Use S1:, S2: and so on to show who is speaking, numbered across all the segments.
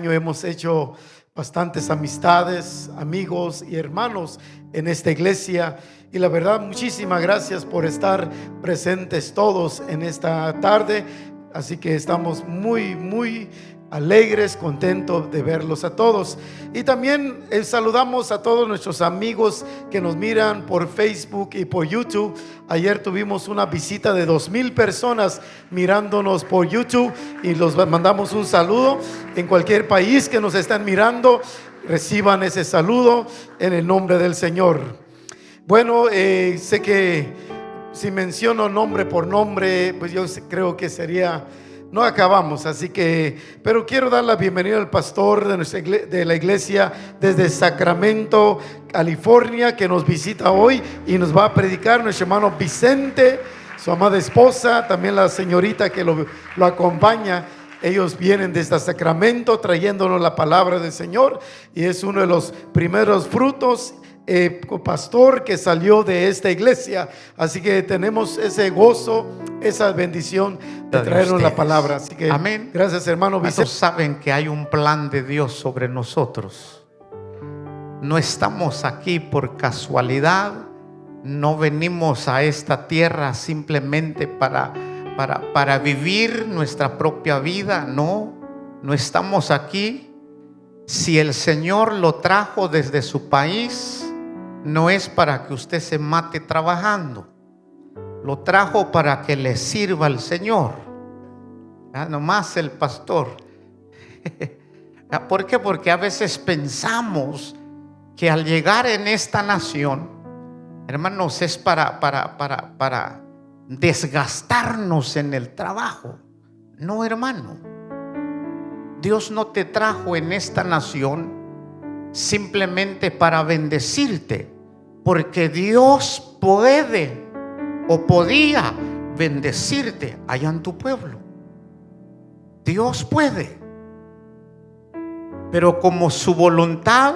S1: año hemos hecho bastantes amistades, amigos y hermanos en esta iglesia. Y la verdad, muchísimas gracias por estar presentes todos en esta tarde. Así que estamos muy alegres, contentos de verlos a todos. Y también saludamos a todos nuestros amigos que nos miran por Facebook y por YouTube. Ayer tuvimos una visita de 2,000 personas mirándonos por YouTube y los mandamos un saludo. En cualquier país que nos están mirando, reciban ese saludo en el nombre del Señor. Bueno, sé que si menciono nombre por nombre, pues yo creo que no acabamos, así que, pero quiero dar la bienvenida al pastor de la iglesia desde Sacramento, California, que nos visita hoy y nos va a predicar nuestro hermano Vicente, su amada esposa, también la señorita que lo acompaña. Ellos vienen desde Sacramento trayéndonos la palabra del Señor y es uno de los primeros frutos pastor que salió de esta iglesia, así que tenemos ese gozo, esa bendición de traernos la palabra. Así que amén. Gracias, hermano Vicente.
S2: Saben que hay un plan de Dios sobre nosotros. No estamos aquí por casualidad, no venimos a esta tierra simplemente para vivir nuestra propia vida. No estamos aquí. Si el Señor lo trajo desde su país, no es para que usted se mate trabajando. Lo trajo para que le sirva al Señor. Nomás el pastor. ¿Por qué? Porque a veces pensamos que al llegar en esta nación, hermanos, es para desgastarnos en el trabajo. No, hermano. Dios no te trajo en esta nación simplemente para bendecirte, porque Dios puede o podía bendecirte allá en tu pueblo. Dios puede, pero como su voluntad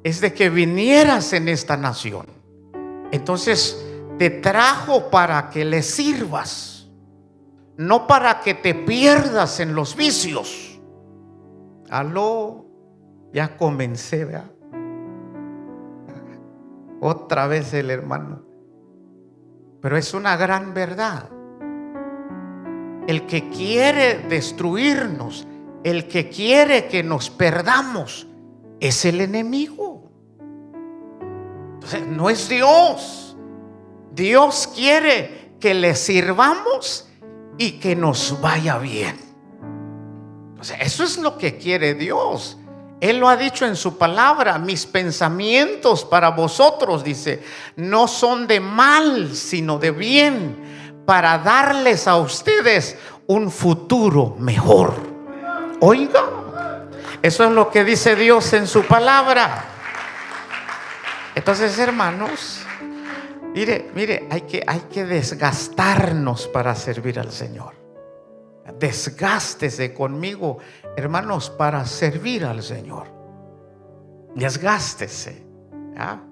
S2: es de que vinieras en esta nación, entonces te trajo para que le sirvas, no para que te pierdas en los vicios. Aló, ya comencé, ¿verdad? Otra vez el hermano. Pero es una gran verdad. El que quiere destruirnos, el que quiere que nos perdamos, es el enemigo. Entonces, no es Dios. Dios quiere que le sirvamos y que nos vaya bien. Entonces, eso es lo que quiere Dios. Él lo ha dicho en su palabra: mis pensamientos para vosotros, dice, no son de mal, sino de bien, para darles a ustedes un futuro mejor. Oiga, eso es lo que dice Dios en su palabra. Entonces, hermanos, mire, hay que desgastarnos para servir al Señor. Desgástese conmigo, hermanos, para servir al Señor. Desgástese, ¿ya?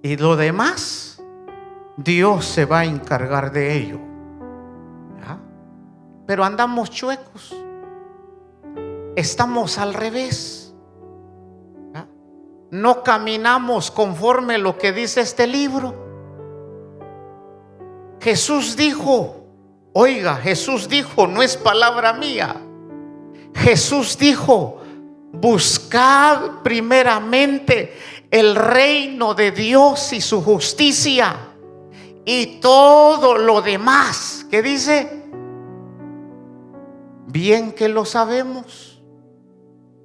S2: Y lo demás, Dios se va a encargar de ello, ¿ya? Pero andamos chuecos, estamos al revés, ¿ya? No caminamos conforme lo que dice este libro. Jesús dijo, oiga, Jesús dijo, no es palabra mía. Jesús dijo: buscad primeramente el reino de Dios y su justicia, y todo lo demás, ¿qué dice? Bien que lo sabemos.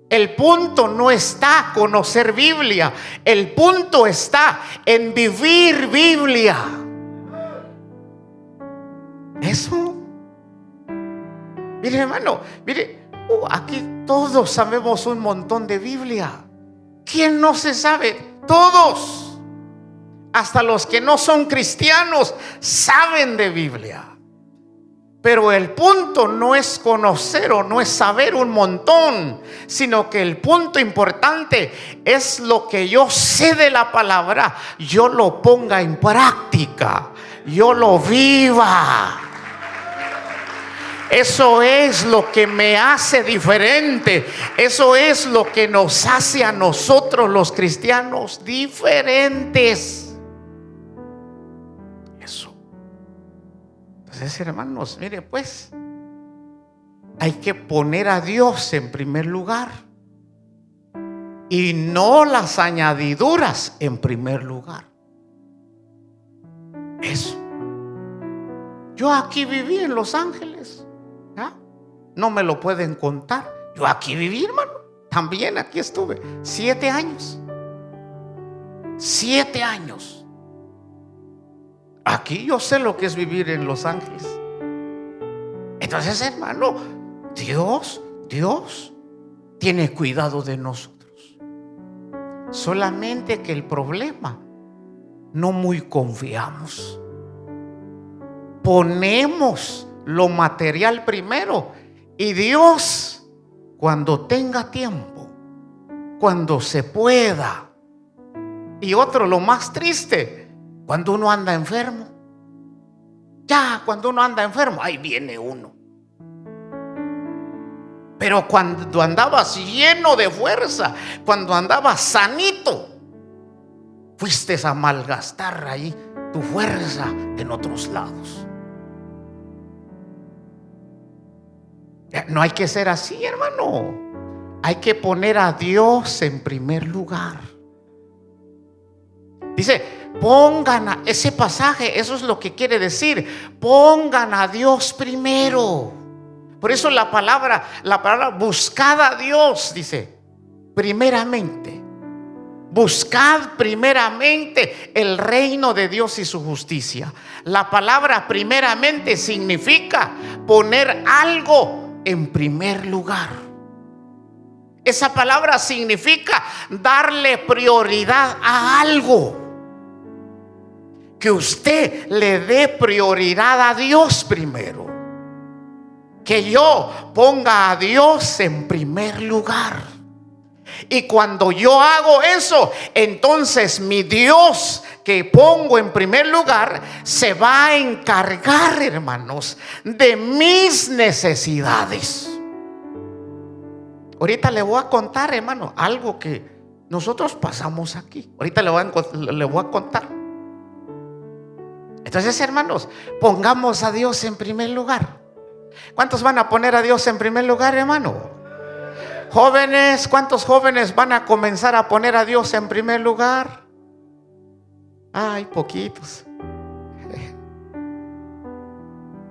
S2: El punto no está en conocer Biblia, el punto está en vivir Biblia. Eso. Mire, hermano, mire, aquí todos sabemos un montón de Biblia. ¿Quién no se sabe? Todos, hasta los que no son cristianos, saben de Biblia. Pero el punto no es conocer o no es saber un montón, sino que el punto importante es lo que yo sé de la palabra, yo lo ponga en práctica, yo lo viva. Eso es lo que me hace diferente. Eso es lo que nos hace a nosotros los cristianos diferentes. Eso. Entonces, hermanos, mire pues, hay que poner a Dios en primer lugar y no las añadiduras en primer lugar. Eso. Yo aquí viví en Los Ángeles, ¿ya? No me lo pueden contar. Yo aquí viví, hermano. También aquí estuve 7 años. 7 años. Aquí yo sé lo que es vivir en Los Ángeles. Entonces, hermano, Dios tiene cuidado de nosotros. Solamente que el problema, no muy confiamos. Ponemos lo material primero y Dios, cuando tenga tiempo, cuando se pueda. Y otro, lo más triste, cuando uno anda enfermo. Ya cuando uno anda enfermo, ahí viene uno. Pero cuando andabas lleno de fuerza, cuando andabas sanito, fuiste a malgastar ahí tu fuerza en otros lados. No hay que ser así, hermano. Hay que poner a Dios en primer lugar. Dice, pongan a ese pasaje, eso es lo que quiere decir. Pongan a Dios primero. Por eso la palabra buscad a Dios, dice, primeramente. Buscad primeramente el reino de Dios y su justicia. La palabra primeramente significa poner algo en primer lugar. Esa palabra significa darle prioridad a algo. Que usted le dé prioridad a Dios primero. Que yo ponga a Dios en primer lugar. Y cuando yo hago eso, entonces mi Dios que pongo en primer lugar se va a encargar, hermanos, de mis necesidades. Ahorita le voy a contar, hermano, algo que nosotros pasamos aquí. Ahorita le voy a contar. Entonces, hermanos, pongamos a Dios en primer lugar. ¿Cuántos van a poner a Dios en primer lugar, hermano? Jóvenes, ¿cuántos jóvenes van a comenzar a poner a Dios en primer lugar? Ay, poquitos.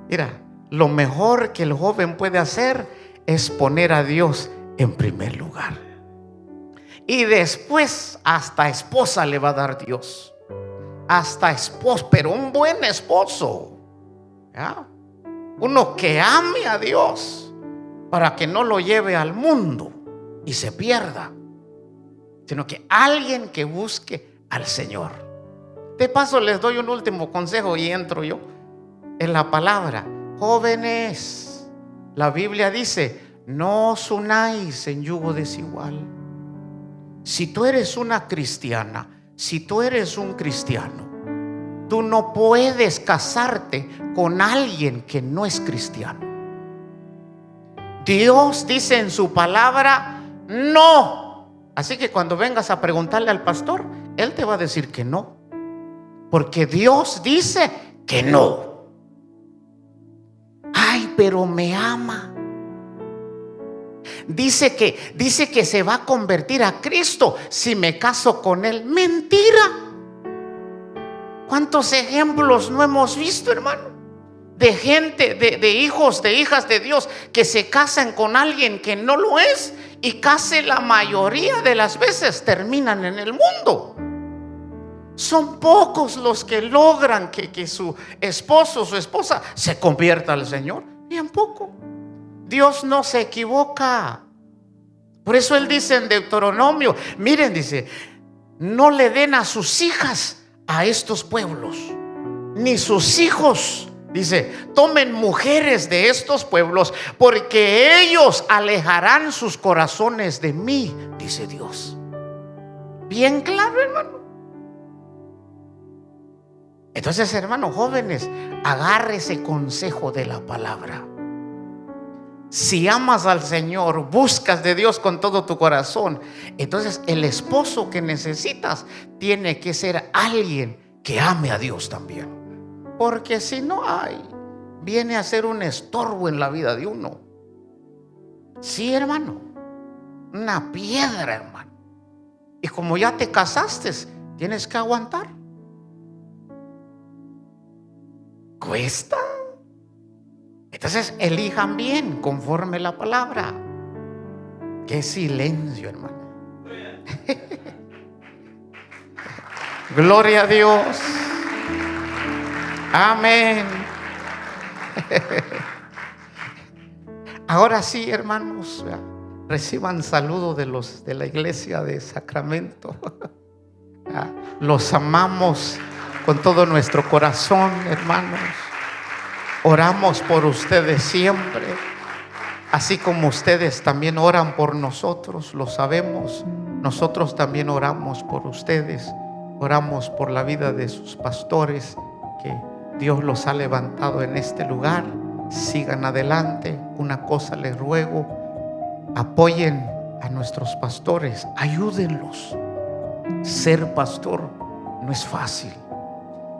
S2: Mira, lo mejor que el joven puede hacer es poner a Dios en primer lugar. Y después hasta esposa le va a dar Dios. Hasta esposo, pero un buen esposo, ¿ya? Uno que ame a Dios, para que no lo lleve al mundo y se pierda, sino que alguien que busque al Señor. De paso les doy un último consejo y entro yo en la palabra. Jóvenes, la Biblia dice, no os unáis en yugo desigual. Si tú eres una cristiana, si tú eres un cristiano, tú no puedes casarte con alguien que no es cristiano. Dios dice en su palabra no. Así que cuando vengas a preguntarle al pastor, él te va a decir que no, porque Dios dice que no. Ay, pero me ama. Dice que se va a convertir a Cristo si me caso con él. Mentira. ¿Cuántos ejemplos no hemos visto, hermano? De gente, de hijos, de hijas de Dios que se casan con alguien que no lo es, y casi la mayoría de las veces terminan en el mundo. Son pocos los que logran que su esposo o su esposa se convierta al Señor. Bien poco. Dios no se equivoca. Por eso Él dice en Deuteronomio, miren, dice, no le den a sus hijas a estos pueblos, ni sus hijos, dice, tomen mujeres de estos pueblos, porque ellos alejarán sus corazones de mí, dice Dios. Bien claro, hermano. Entonces, hermanos jóvenes, agarre ese consejo de la palabra. si amas al Señor, buscas de Dios con todo tu corazón, entonces el esposo que necesitas tiene que ser alguien que ame a Dios también. Porque si no hay, viene a ser un estorbo en la vida de uno. Sí, hermano, una piedra, hermano. Y como ya te casaste, tienes que aguantar. Cuesta. Entonces elijan bien conforme la palabra. Qué silencio, hermano. Gloria a Dios. Amén. Ahora sí, hermanos, reciban saludos de la iglesia de Sacramento. Los amamos con todo nuestro corazón, hermanos. Oramos por ustedes siempre, así como ustedes también oran por nosotros, lo sabemos. Nosotros también oramos por ustedes, oramos por la vida de sus pastores, que Dios los ha levantado en este lugar. Sigan adelante. Una cosa les ruego: apoyen a nuestros pastores, ayúdenlos. Ser pastor no es fácil.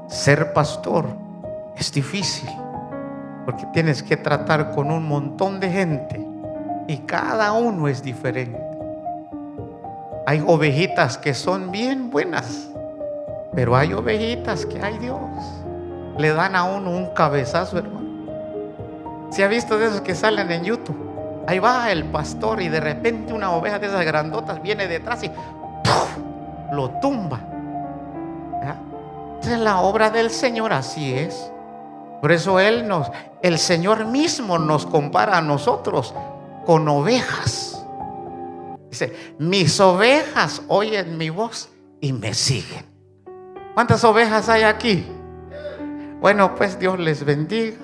S2: Ser pastor es difícil, porque tienes que tratar con un montón de gente y cada uno es diferente. Hay ovejitas que son bien buenas, pero hay ovejitas que, ay Dios, le dan a uno un cabezazo, hermano. ¿Se ha visto de esos que salen en YouTube? Ahí va el pastor y de repente una oveja de esas grandotas viene detrás y ¡puf!, lo tumba. Esa es la obra del Señor, así es. Por eso el Señor mismo nos compara a nosotros con ovejas. Dice: mis ovejas oyen mi voz y me siguen. ¿Cuántas ovejas hay aquí? Bueno, pues Dios les bendiga.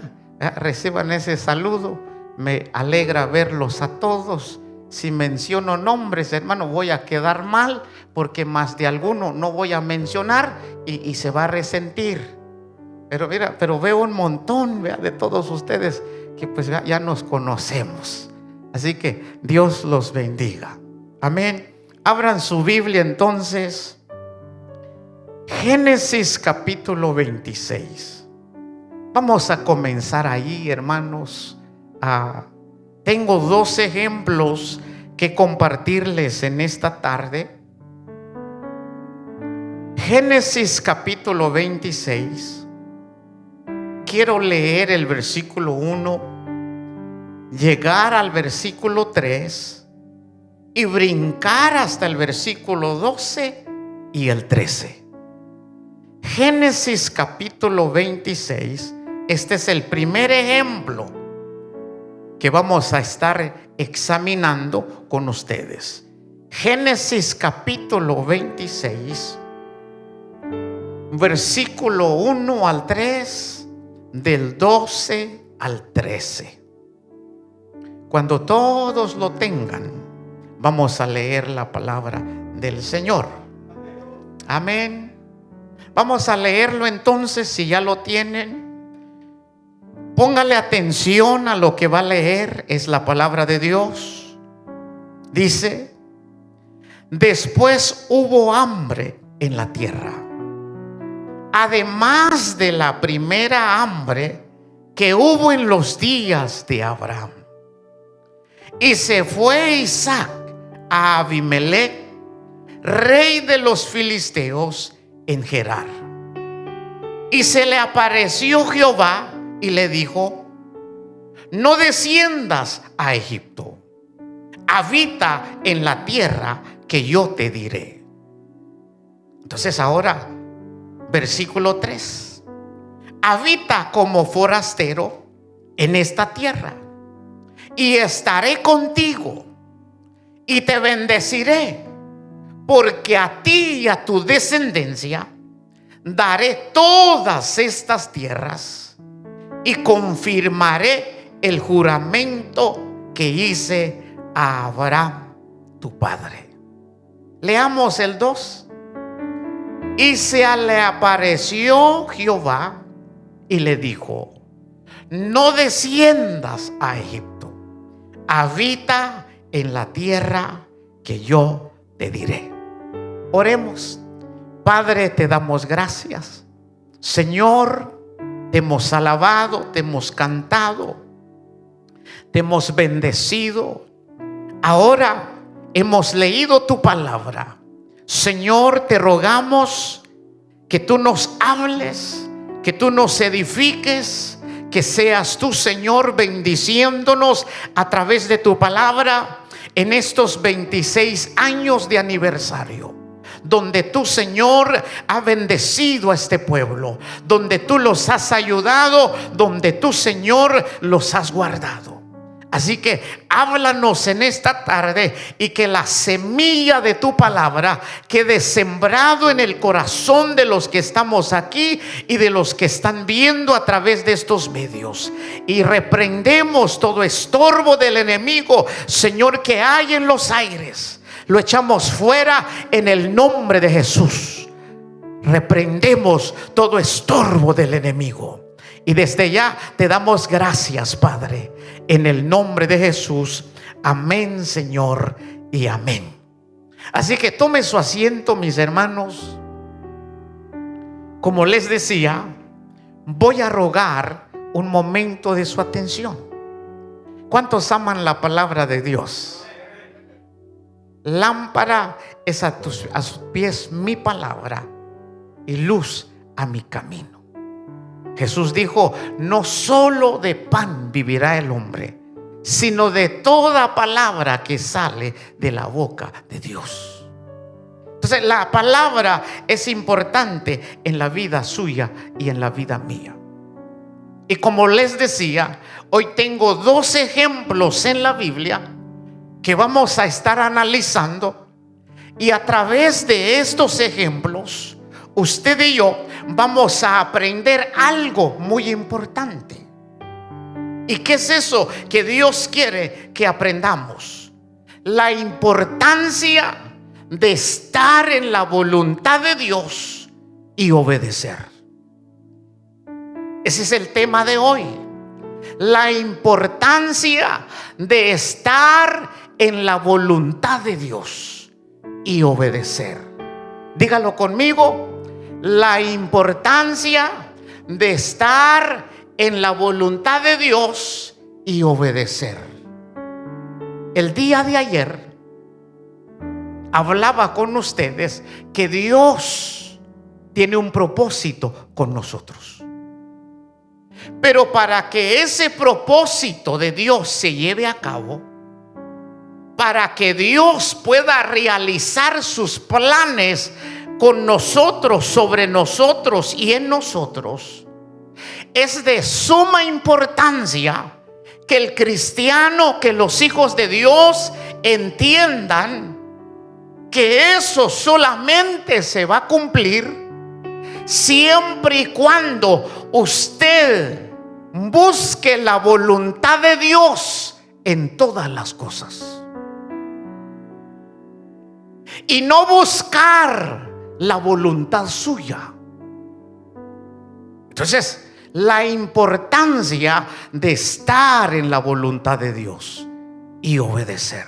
S2: Reciban ese saludo. Me alegra verlos a todos. Si menciono nombres, hermano, voy a quedar mal, porque más de alguno no voy a mencionar y se va a resentir. Pero mira, veo un montón, vea, de todos ustedes que pues ya nos conocemos. Así que Dios los bendiga. Amén. Abran su Biblia entonces. Génesis capítulo 26. Vamos a comenzar ahí, hermanos. Tengo 2 ejemplos que compartirles en esta tarde. Génesis capítulo 26. Quiero leer el versículo 1, llegar al versículo 3 y brincar hasta el versículo 12 y el 13. Génesis capítulo 26. Este es el primer ejemplo que vamos a estar examinando con ustedes. Génesis capítulo 26, versículo 1 al 3, del 12 al 13. Cuando todos lo tengan, vamos a leer la palabra del Señor. Amén. Vamos a leerlo entonces. Si ya lo tienen, póngale atención a lo que va a leer. Es la palabra de Dios. Dice: después hubo hambre en la tierra, además de la primera hambre que hubo en los días de Abraham. Y se fue Isaac a Abimelech, rey de los filisteos, en Gerar. Y se le apareció Jehová y le dijo: no desciendas a Egipto, habita en la tierra que yo te diré. Entonces ahora, versículo 3: habita como forastero en esta tierra, y estaré contigo, y te bendeciré, porque a ti y a tu descendencia daré todas estas tierras, y confirmaré el juramento que hice a Abraham tu padre. Leamos el 2. Y se le apareció Jehová y le dijo: no desciendas a Egipto, habita en la tierra que yo te diré. Oremos. Padre, te damos gracias. Señor, te hemos alabado, te hemos cantado, te hemos bendecido. Ahora hemos leído tu palabra. Señor, te rogamos que tú nos hables, que tú nos edifiques, que seas tú, Señor, bendiciéndonos a través de tu palabra en estos 26 años de aniversario, donde tú, Señor, has bendecido a este pueblo, donde tú los has ayudado, donde tú, Señor, los has guardado. Así que háblanos en esta tarde y que la semilla de tu palabra quede sembrado en el corazón de los que estamos aquí y de los que están viendo a través de estos medios. Y reprendemos todo estorbo del enemigo, Señor, que hay en los aires. Lo echamos fuera en el nombre de Jesús. Reprendemos todo estorbo del enemigo. Y desde ya te damos gracias, Padre, en el nombre de Jesús. Amén, Señor, y amén. Así que tome su asiento, mis hermanos. Como les decía, voy a rogar un momento de su atención. ¿Cuántos aman la palabra de Dios? Lámpara es a tus pies mi palabra y luz a mi camino. Jesús dijo: no solo de pan vivirá el hombre, sino de toda palabra que sale de la boca de Dios. Entonces la palabra es importante en la vida suya y en la vida mía. Y como les decía, hoy tengo 2 ejemplos en la Biblia que vamos a estar analizando, y a través de estos ejemplos usted y yo vamos a aprender algo muy importante. ¿Y qué es eso que Dios quiere que aprendamos? La importancia de estar en la voluntad de Dios y obedecer. Ese es el tema de hoy. La importancia de estar en la voluntad de Dios y obedecer. Dígalo conmigo. La importancia de estar en la voluntad de Dios y obedecer. El día de ayer hablaba con ustedes que Dios tiene un propósito con nosotros. Pero para que ese propósito de Dios se lleve a cabo, para que Dios pueda realizar sus planes con nosotros, sobre nosotros y en nosotros, es de suma importancia que el cristiano, que los hijos de Dios entiendan que eso solamente se va a cumplir siempre y cuando usted busque la voluntad de Dios en todas las cosas. Y no buscar la voluntad suya. Entonces, la importancia de estar en la voluntad de Dios y obedecer.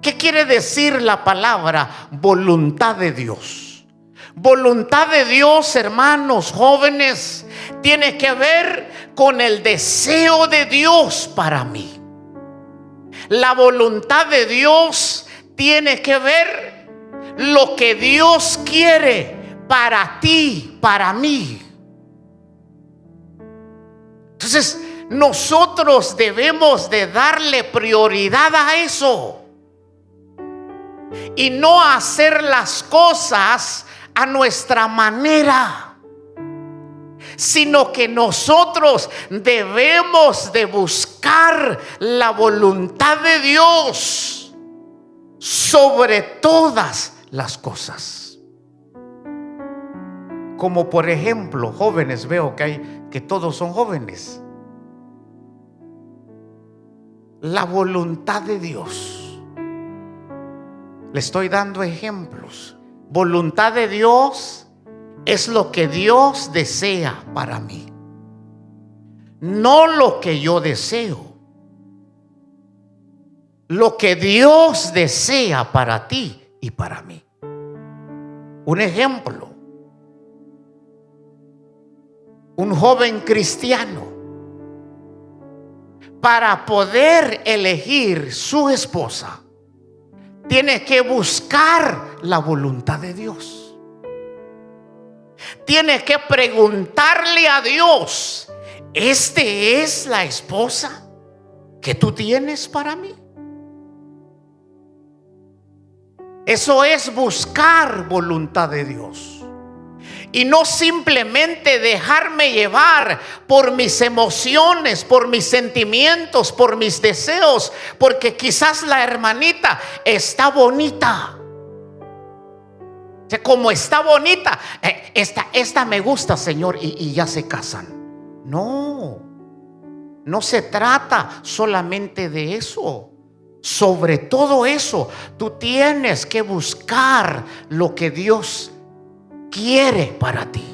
S2: ¿Qué quiere decir la palabra voluntad de Dios? Voluntad de Dios, hermanos jóvenes, tiene que ver con el deseo de Dios para mí. La voluntad de Dios tiene que ver lo que Dios quiere para ti, para mí. Entonces, nosotros debemos de darle prioridad a eso y no hacer las cosas a nuestra manera, sino que nosotros debemos de buscar la voluntad de Dios sobre todas las cosas. Como por ejemplo, jóvenes, veo que todos son jóvenes. La voluntad de Dios. Le estoy dando ejemplos. Voluntad de Dios es lo que Dios desea para mí, no lo que yo deseo. lo que Dios desea para ti y para mí. Un ejemplo: un joven cristiano, para poder elegir su esposa, tiene que buscar la voluntad de Dios. Tiene que preguntarle a Dios: ¿esta es la esposa que tú tienes para mí? Eso es buscar voluntad de Dios. Y no simplemente dejarme llevar por mis emociones, por mis sentimientos, por mis deseos, porque quizás la hermanita está bonita. O sea, como está bonita, esta me gusta, Señor, y ya se casan. No, no se trata solamente de eso. Sobre todo eso, tú tienes que buscar lo que Dios quiere para ti.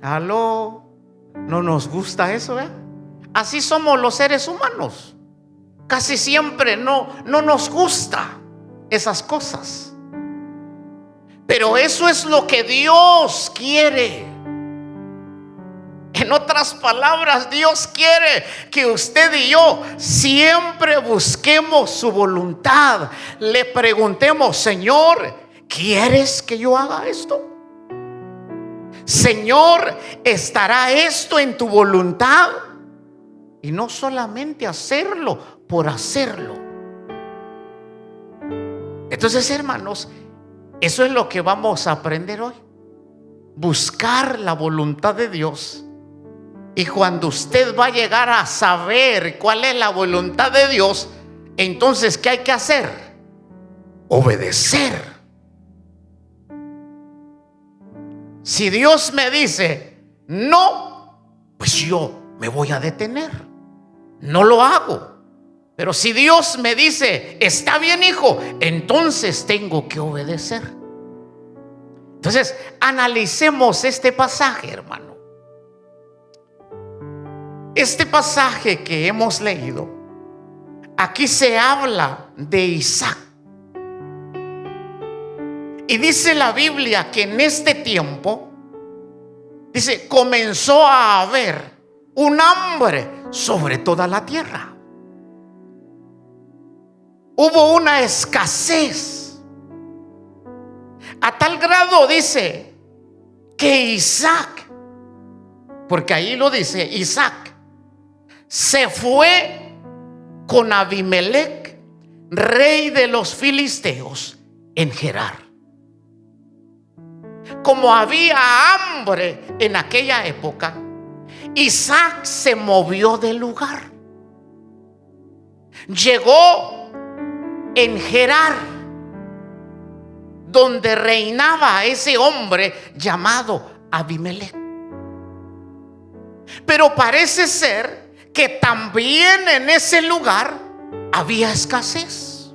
S2: ¿Aló? ¿No nos gusta eso? Así somos los seres humanos. Casi siempre no nos gusta esas cosas. Pero eso es lo que Dios quiere. En otras palabras, Dios quiere que usted y yo siempre busquemos su voluntad. Le preguntemos: Señor, ¿quieres que yo haga esto? Señor, ¿estará esto en tu voluntad? Y no solamente hacerlo por hacerlo. Entonces, hermanos, eso es lo que vamos a aprender hoy. Buscar la voluntad de Dios. Y cuando usted va a llegar a saber cuál es la voluntad de Dios, entonces, ¿qué hay que hacer? Obedecer. Si Dios me dice no, pues yo me voy a detener. No lo hago. Pero si Dios me dice está bien, hijo, entonces tengo que obedecer. Entonces, analicemos este pasaje, hermano. Este pasaje que hemos leído, aquí se habla de Isaac. Y dice la Biblia que en este tiempo, dice, comenzó a haber un hambre sobre toda la tierra. Hubo una escasez. A tal grado, dice, que Isaac, porque ahí lo dice, Isaac se fue con Abimelech, rey de los filisteos, en Gerar. Como había hambre en aquella época, Isaac se movió del lugar. Llegó en Gerar, donde reinaba ese hombre llamado Abimelech. Pero parece ser que también en ese lugar había escasez.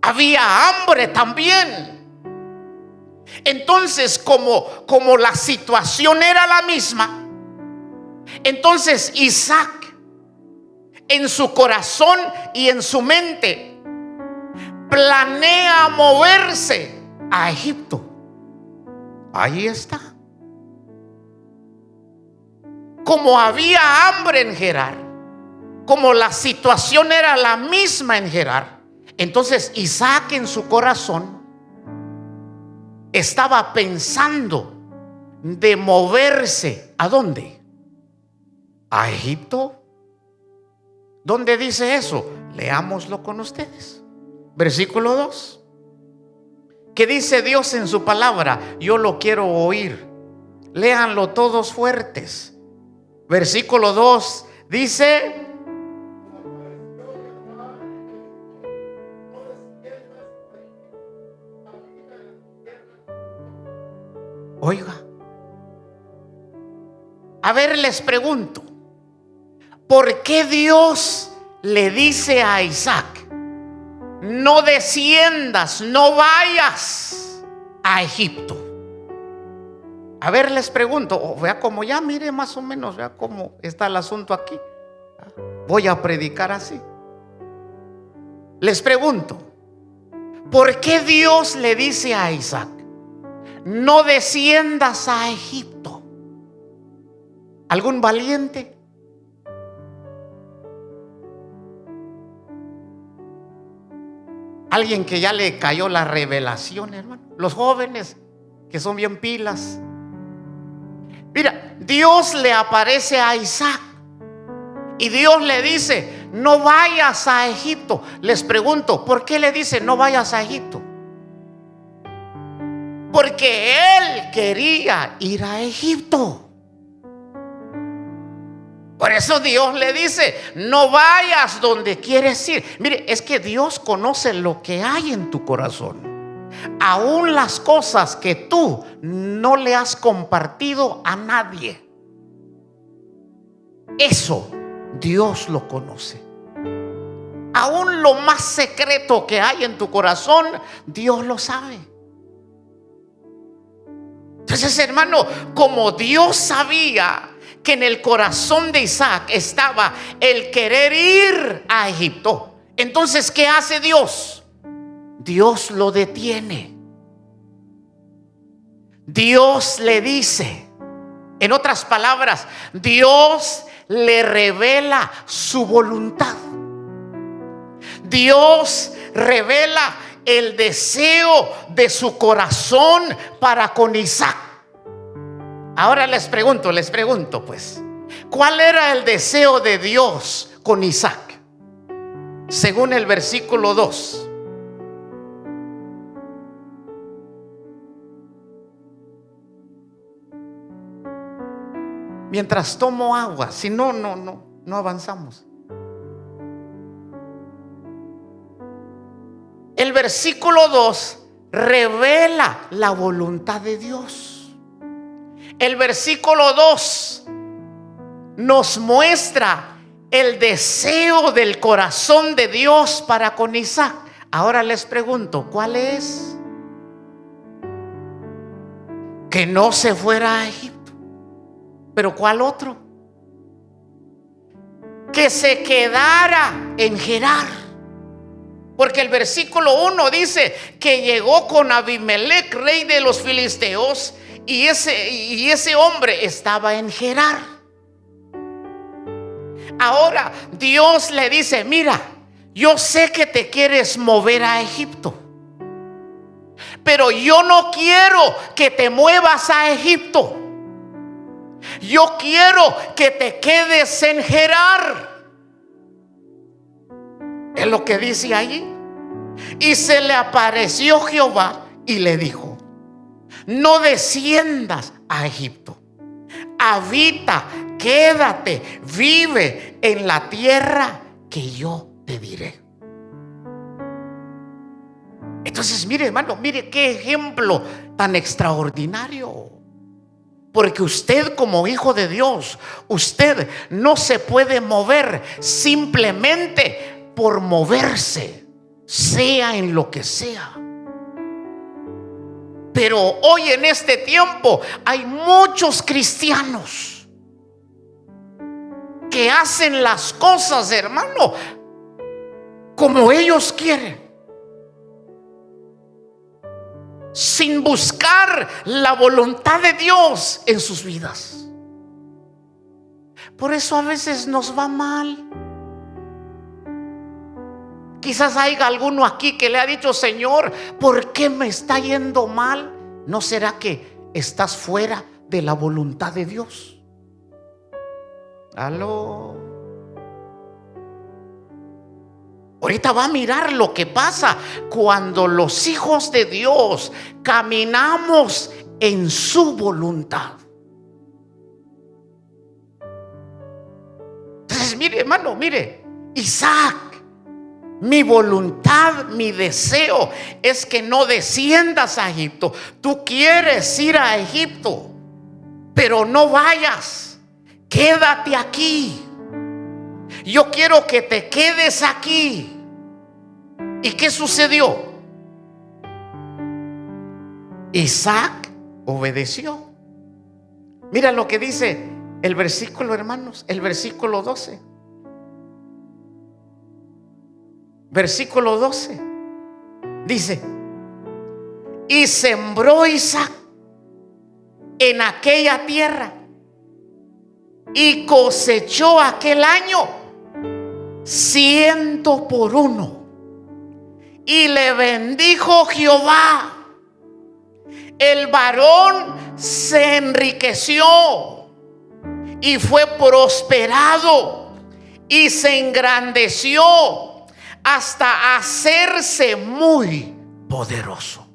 S2: Había hambre también. Entonces, como la situación era la misma, entonces Isaac, en su corazón y en su mente, planea moverse a Egipto. Ahí está. Como había hambre en Gerar, como la situación era la misma en Gerar, entonces Isaac en su corazón estaba pensando de moverse. ¿A dónde? ¿A Egipto? ¿Dónde dice eso? Leámoslo con ustedes. Versículo 2. ¿Qué dice Dios en su palabra? Yo lo quiero oír. Léanlo todos fuertes. Versículo 2 dice: oiga, a ver, les pregunto, ¿por qué Dios le dice a Isaac: no desciendas, no vayas a Egipto? A ver, les pregunto, vea cómo ya mire más o menos, vea cómo está el asunto aquí. voy a predicar así. Les pregunto, ¿por qué Dios le dice a Isaac: no desciendas a Egipto? ¿Algún valiente? Alguien que ya le cayó la revelación, hermano. Los jóvenes que son bien pilas. Mira, Dios le aparece a Isaac y Dios le dice: no vayas a Egipto. Les pregunto, ¿por qué le dice no vayas a Egipto? Porque él quería ir a Egipto. Por eso Dios le dice: no vayas donde quieres ir. Mire, es que Dios conoce lo que hay en tu corazón, aún las cosas que tú no le has compartido a nadie. Eso Dios lo conoce. Aún lo más secreto que hay en tu corazón, Dios lo sabe. Entonces, hermano, como Dios sabía que en el corazón de Isaac estaba el querer ir a Egipto, entonces, ¿qué hace Dios? Dios lo detiene. Dios le dice, en otras palabras, Dios le revela su voluntad. Dios revela el deseo de su corazón para con Isaac. Ahora les pregunto pues, ¿cuál era el deseo de Dios con Isaac? Según el versículo 2. Mientras tomo agua, si no avanzamos. El versículo 2 revela la voluntad de Dios. El versículo 2 nos muestra el deseo del corazón de Dios para con Isaac. Ahora les pregunto, ¿cuál es? Que no se fuera a Egipto. ¿Pero cuál otro? Que se quedara en Gerar. Porque el versículo 1 dice que llegó con Abimelech, rey de los filisteos, y ese hombre estaba en Gerar. Ahora Dios le dice: mira, yo sé que te quieres mover a Egipto, pero yo no quiero que te muevas a Egipto. Yo quiero que te quedes en Gerar. Es lo que dice allí. Y se le apareció Jehová y le dijo: no desciendas a Egipto. Habita, quédate, vive en la tierra que yo te diré. Entonces, mire, hermano, mire qué ejemplo tan extraordinario. Porque usted, como hijo de Dios, usted no se puede mover simplemente por moverse, sea en lo que sea. Pero hoy en este tiempo hay muchos cristianos que hacen las cosas, hermano, como ellos quieren, sin buscar la voluntad de Dios en sus vidas. Por eso a veces nos va mal. Quizás haya alguno aquí que le ha dicho: Señor, ¿por qué me está yendo mal? ¿No será que estás fuera de la voluntad de Dios? Aló. Ahorita va a mirar lo que pasa cuando los hijos de Dios caminamos en su voluntad. Entonces, mire, hermano, mire, Isaac, mi voluntad, mi deseo es que no desciendas a Egipto. Tú quieres ir a Egipto, pero no vayas. Quédate aquí. Yo quiero que te quedes aquí. ¿Y qué sucedió? Isaac obedeció. Mira lo que dice el versículo, hermanos, el versículo 12. versículo 12, dice: y sembró Isaac en aquella tierra y cosechó aquel año 100 por 1. Y le bendijo Jehová. El varón se enriqueció y fue prosperado y se engrandeció hasta hacerse muy poderoso.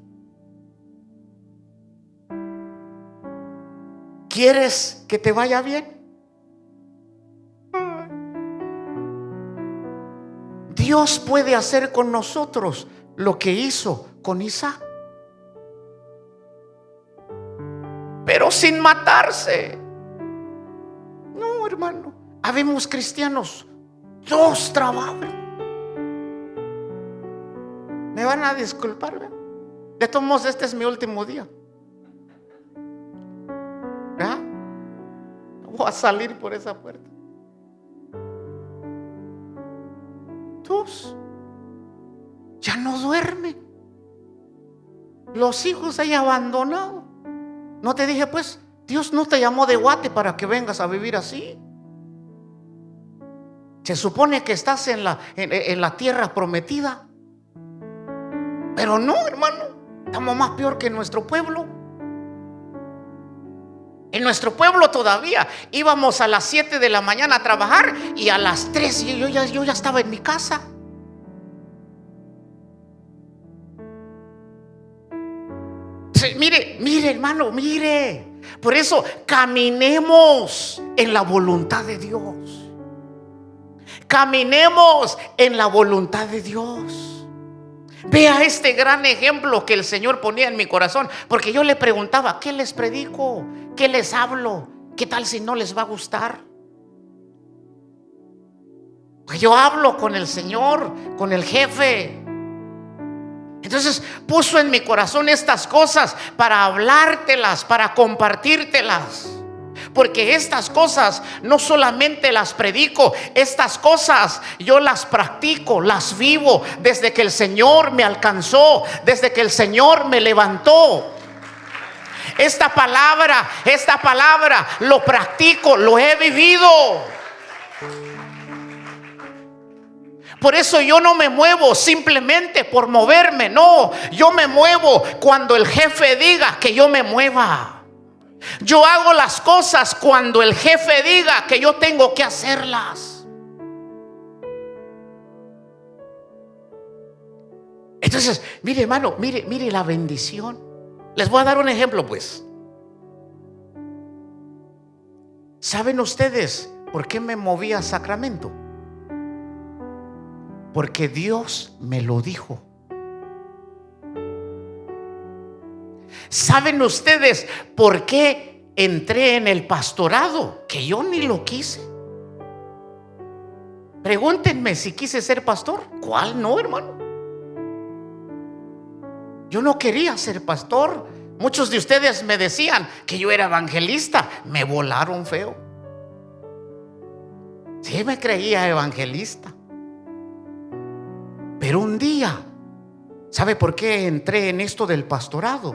S2: ¿Quieres que te vaya bien? Dios puede hacer con nosotros lo que hizo con Isaac, pero sin matarse. No, hermano. Habemos cristianos, 2 trabajos. Me van a disculpar, ¿verdad? De todos modos, este es mi último día. ¿Verdad? Voy a salir por esa puerta. 2. Ya no duerme. Los hijos ahí abandonados. No te dije, pues, Dios no te llamó de Guate para que vengas a vivir así. Se supone que estás en la tierra prometida. Pero no, hermano. Estamos más peor que en nuestro pueblo. En nuestro pueblo todavía íbamos a las 7 de la mañana a trabajar y a las 3 yo ya estaba en mi casa. Mire, hermano, mire. Por eso caminemos en la voluntad de Dios. Caminemos en la voluntad de Dios. Vea este gran ejemplo que el Señor ponía en mi corazón, porque yo le preguntaba: ¿qué les predico? ¿Qué les hablo? ¿Qué tal si no les va a gustar? Pues yo hablo con el Señor, con el jefe. Entonces puso en mi corazón estas cosas para hablártelas, para compartírtelas. Porque estas cosas no solamente las predico, estas cosas yo las practico, las vivo desde que el Señor me alcanzó, desde que el Señor me levantó. Esta palabra lo practico, lo he vivido. Por eso yo no me muevo simplemente por moverme, no, yo me muevo cuando el jefe diga que yo me mueva. Yo hago las cosas cuando el jefe diga que yo tengo que hacerlas. Entonces, mire, hermano, mire la bendición. Les voy a dar un ejemplo, pues. ¿Saben ustedes por qué me moví a Sacramento? Porque Dios me lo dijo. ¿Saben ustedes por qué entré en el pastorado? Que yo ni lo quise. Pregúntenme si quise ser pastor. ¿Cuál no, hermano? Yo no quería ser pastor. Muchos de ustedes me decían que yo era evangelista. Me volaron feo. Sí, me creía evangelista. Pero un día, ¿sabe por qué entré en esto del pastorado?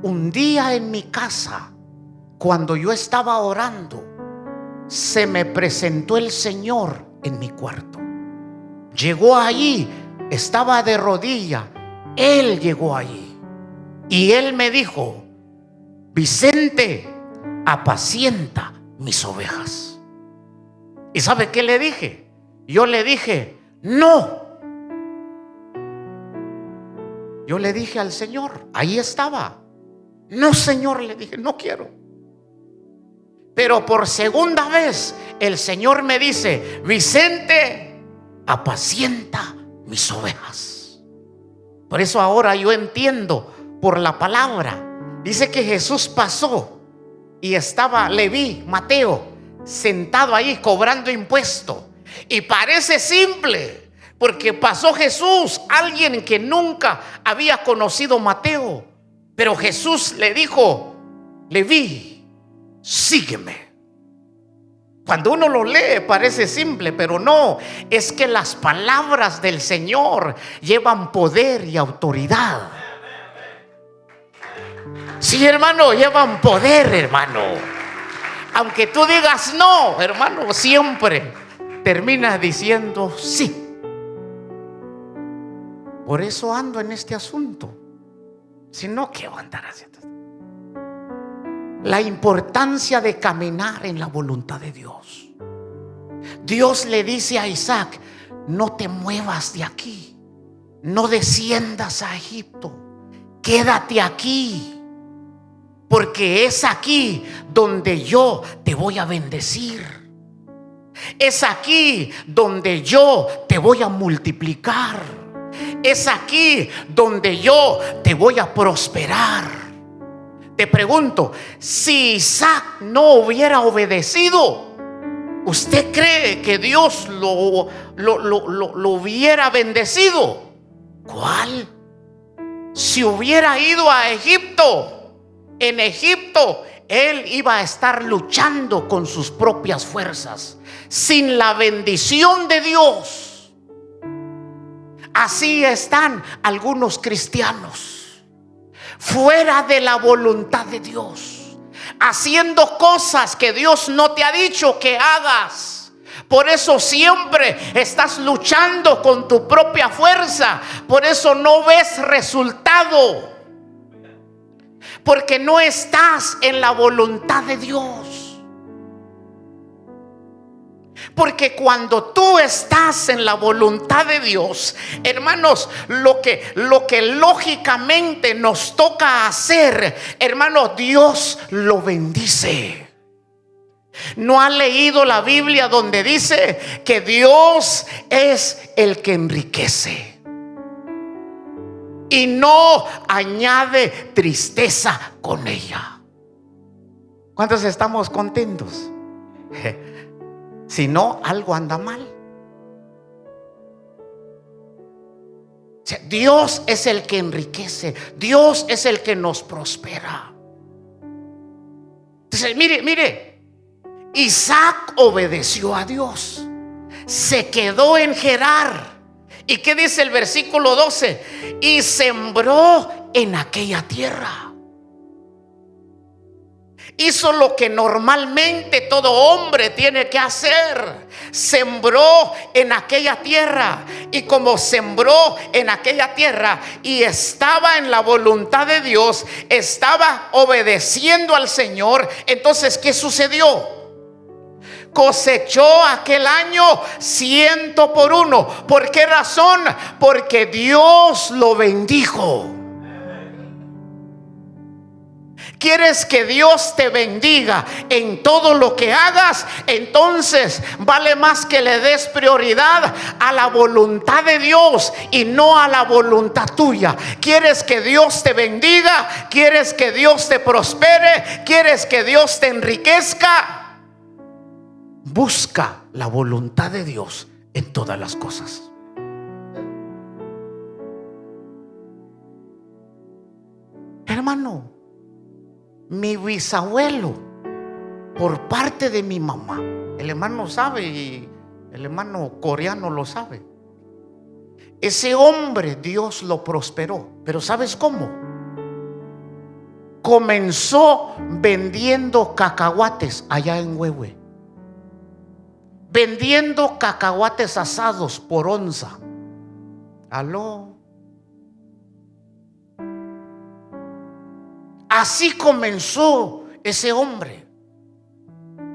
S2: Un día en mi casa, cuando yo estaba orando, se me presentó el Señor en mi cuarto. Llegó allí, estaba de rodilla. Él llegó allí y Él me dijo: Vicente, apacienta mis ovejas. ¿Y sabe qué le dije? Yo le dije: no. Yo le dije al Señor, ahí estaba: no, Señor, le dije, no quiero. Pero por segunda vez el Señor me dice: Vicente, apacienta mis ovejas. Por eso ahora yo entiendo por la palabra. Dice que Jesús pasó y estaba Leví, Mateo, sentado ahí cobrando impuesto. Y parece simple, porque pasó Jesús, alguien que nunca había conocido Mateo. Pero Jesús le dijo: Leví, sígueme. Cuando uno lo lee parece simple, pero no, es que las palabras del Señor llevan poder y autoridad. Sí, hermano, llevan poder, hermano. Aunque tú digas no, hermano, siempre terminas diciendo sí. Por eso ando en este asunto. Si no, ¿qué voy a andar haciendo? La importancia de caminar en la voluntad de Dios. Dios le dice a Isaac: no te muevas de aquí, no desciendas a Egipto, quédate aquí, porque es aquí donde yo te voy a bendecir. Es aquí donde yo te voy a multiplicar. Es aquí donde yo te voy a prosperar. Te pregunto, si Isaac no hubiera obedecido, ¿usted cree que Dios lo hubiera bendecido? ¿Cuál? Si hubiera ido a Egipto, en Egipto él iba a estar luchando con sus propias fuerzas, sin la bendición de Dios. Así están algunos cristianos, fuera de la voluntad de Dios, haciendo cosas que Dios no te ha dicho que hagas. Por eso siempre estás luchando con tu propia fuerza. Por eso no ves resultado, porque no estás en la voluntad de Dios. Porque cuando tú estás en la voluntad de Dios, hermanos, lo que lógicamente nos toca hacer, hermanos, Dios lo bendice. ¿No ha leído la Biblia donde dice que Dios es el que enriquece y no añade tristeza con ella? ¿Cuántos estamos contentos? Si no, algo anda mal. O sea, Dios es el que enriquece, Dios es el que nos prospera. Entonces, mire, Isaac obedeció a Dios, se quedó en Gerar. ¿Y qué dice el versículo 12? Y sembró en aquella tierra. Hizo lo que normalmente todo hombre tiene que hacer. Sembró en aquella tierra. Y como sembró en aquella tierra y estaba en la voluntad de Dios, estaba obedeciendo al Señor, entonces ¿qué sucedió? Cosechó aquel año 100 por 1. ¿Por qué razón? Porque Dios lo bendijo. ¿Quieres que Dios te bendiga en todo lo que hagas? Entonces vale más que le des prioridad a la voluntad de Dios y no a la voluntad tuya. ¿Quieres que Dios te bendiga? ¿Quieres que Dios te prospere? ¿Quieres que Dios te enriquezca? Busca la voluntad de Dios en todas las cosas. Hermano, mi bisabuelo, por parte de mi mamá, el hermano sabe y el hermano coreano lo sabe, ese hombre Dios lo prosperó. Pero ¿sabes cómo? Comenzó vendiendo cacahuates allá en Huehue, vendiendo cacahuates asados por onza. Aló. Así comenzó ese hombre.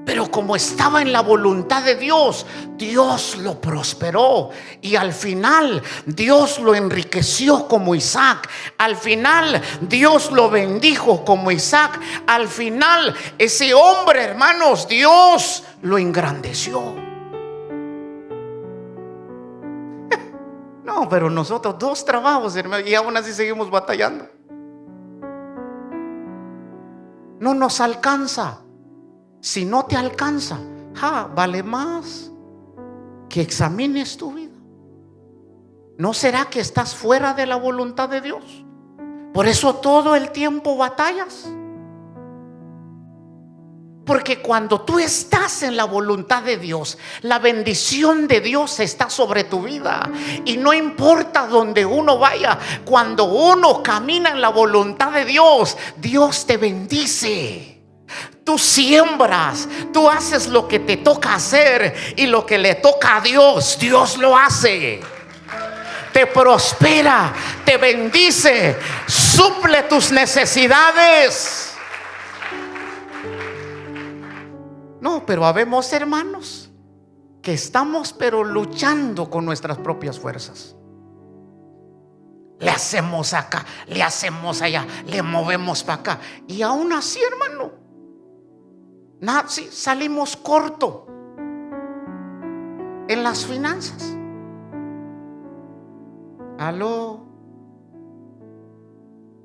S2: Pero como estaba en la voluntad de Dios, Dios lo prosperó. Y al final Dios lo enriqueció como Isaac. Al final Dios lo bendijo como Isaac. Al final ese hombre, hermanos, Dios lo engrandeció. No, pero nosotros 2 trabajos, hermano, y aún así seguimos batallando. No nos alcanza. Si no te alcanza, vale más que examines tu vida. ¿No será que estás fuera de la voluntad de Dios? Por eso todo el tiempo batallas. Porque cuando tú estás en la voluntad de Dios, la bendición de Dios está sobre tu vida. Y no importa donde uno vaya, cuando uno camina en la voluntad de Dios, Dios te bendice. Tú siembras, tú haces lo que te toca hacer, y lo que le toca a Dios, Dios lo hace. Te prospera, te bendice, suple tus necesidades. No, pero habemos hermanos que estamos pero luchando con nuestras propias fuerzas. Le hacemos acá, le hacemos allá, le movemos para acá, y aún así, hermano, sí, salimos corto en las finanzas. Aló.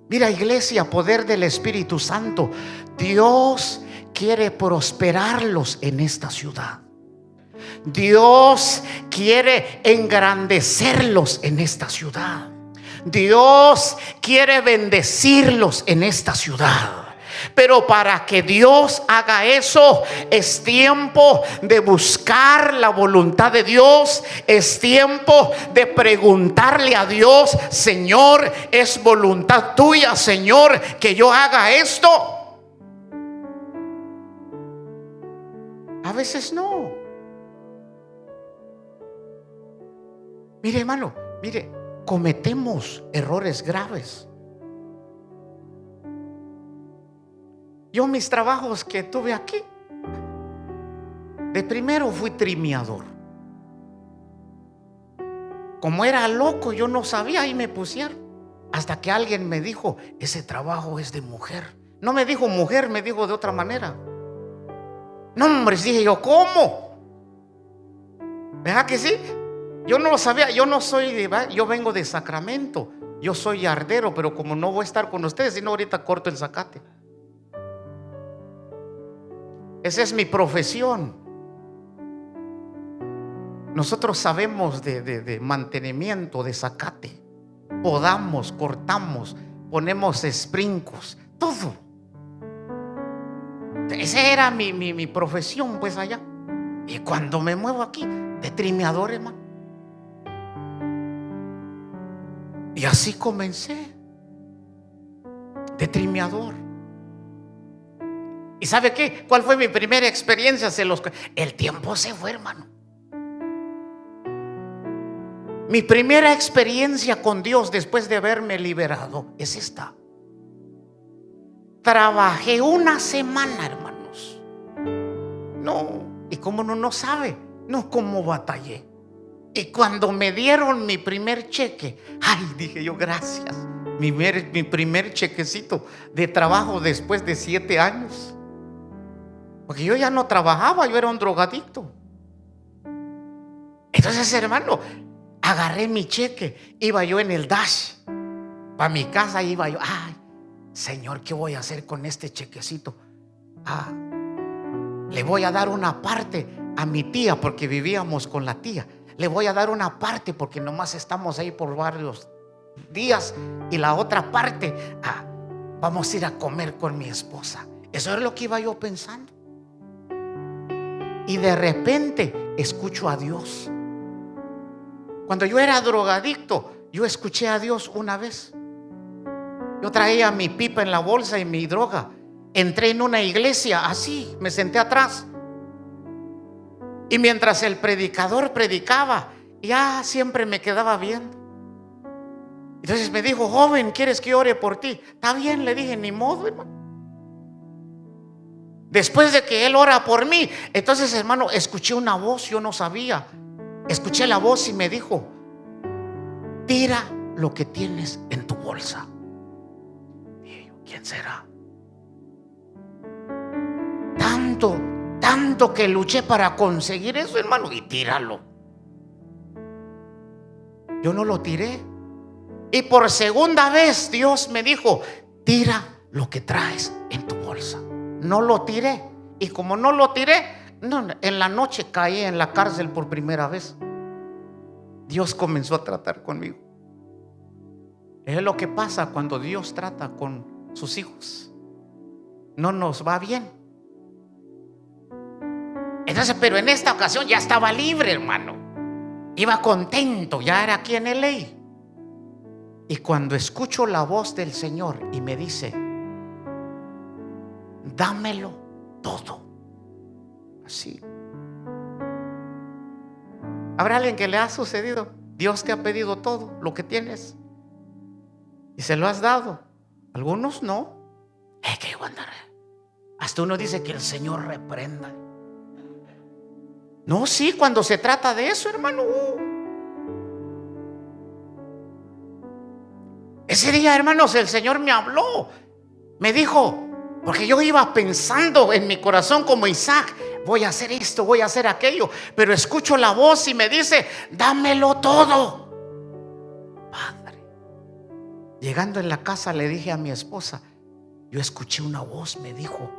S2: Mira, iglesia, poder del Espíritu Santo. Dios quiere prosperarlos en esta ciudad. Dios quiere engrandecerlos en esta ciudad. Dios quiere bendecirlos en esta ciudad. Pero para que Dios haga eso, es tiempo de buscar la voluntad de Dios. Es tiempo de preguntarle a Dios: Señor, ¿es voluntad tuya, Señor, que yo haga esto? A veces no. Mire, hermano, mire, cometemos errores graves. Yo, mis trabajos que tuve aquí, de primero fui trimeador. Como era loco, yo no sabía, ahí me pusieron. Hasta que alguien me dijo: ese trabajo es de mujer. No me dijo mujer, me dijo de otra manera. No, hombre, dije yo, ¿cómo? ¿Verdad que sí? Yo no lo sabía. Yo no soy yo vengo de Sacramento. Yo soy yardero, pero como no voy a estar con ustedes, sino ahorita corto el zacate. Esa es mi profesión. Nosotros sabemos de mantenimiento de zacate. Podamos, cortamos, ponemos esprincos, todo. Esa era mi profesión, pues, allá. Y cuando me muevo aquí, de trimeador, hermano. Y así comencé, de trimeador. ¿Y sabe qué? ¿Cuál fue mi primera experiencia? El tiempo se fue, hermano. Mi primera experiencia con Dios después de haberme liberado es esta. Trabajé una semana, hermanos. No, y como no sabe, no, cómo batallé. Y cuando me dieron mi primer cheque, ay, dije yo, gracias. Mi primer chequecito de trabajo después de 7 años. Porque yo ya no trabajaba, yo era un drogadicto. Entonces, hermano, agarré mi cheque, iba yo en el dash para mi casa, iba yo, ay, Señor, ¿qué voy a hacer con este chequecito? Le voy a dar una parte a mi tía, porque vivíamos con la tía. Le voy a dar una parte porque nomás estamos ahí por varios días, y la otra parte, vamos a ir a comer con mi esposa. Eso es lo que iba yo pensando. Y de repente escucho a Dios. Cuando yo era drogadicto, yo escuché a Dios una vez. Yo traía mi pipa en la bolsa y mi droga. Entré en una iglesia, así, me senté atrás. Y mientras el predicador predicaba, ya siempre me quedaba viendo. Entonces me dijo: joven, ¿quieres que ore por ti? Está bien, le dije, ni modo, hermano. Después de que él ora por mí, entonces, hermano, escuché una voz, yo no sabía. Escuché la voz y me dijo: tira lo que tienes en tu bolsa. Y yo, ¿quién será? Tanto que luché para conseguir eso, hermano, y tíralo. Yo no lo tiré. Y por segunda vez Dios me dijo: tira lo que traes en tu bolsa. No lo tiré. Y como no lo tiré, en la noche caí en la cárcel por primera vez. Dios comenzó a tratar conmigo. Es lo que pasa cuando Dios trata con sus hijos. No nos va bien. Entonces, pero en esta ocasión ya estaba libre, hermano. Iba contento, ya era aquí en LA. Y cuando escucho la voz del Señor y me dice: dámelo todo. Así. ¿Habrá alguien que le ha sucedido? Dios te ha pedido todo lo que tienes y se lo has dado. Algunos no. Que aguantar. Hasta uno dice que el Señor reprenda. No, sí, cuando se trata de eso, hermano. Ese día, hermanos, el Señor me habló. Me dijo, porque yo iba pensando en mi corazón como Isaac: voy a hacer esto, voy a hacer aquello. Pero escucho la voz y me dice: dámelo todo. Padre. Llegando en la casa le dije a mi esposa: yo escuché una voz, me dijo: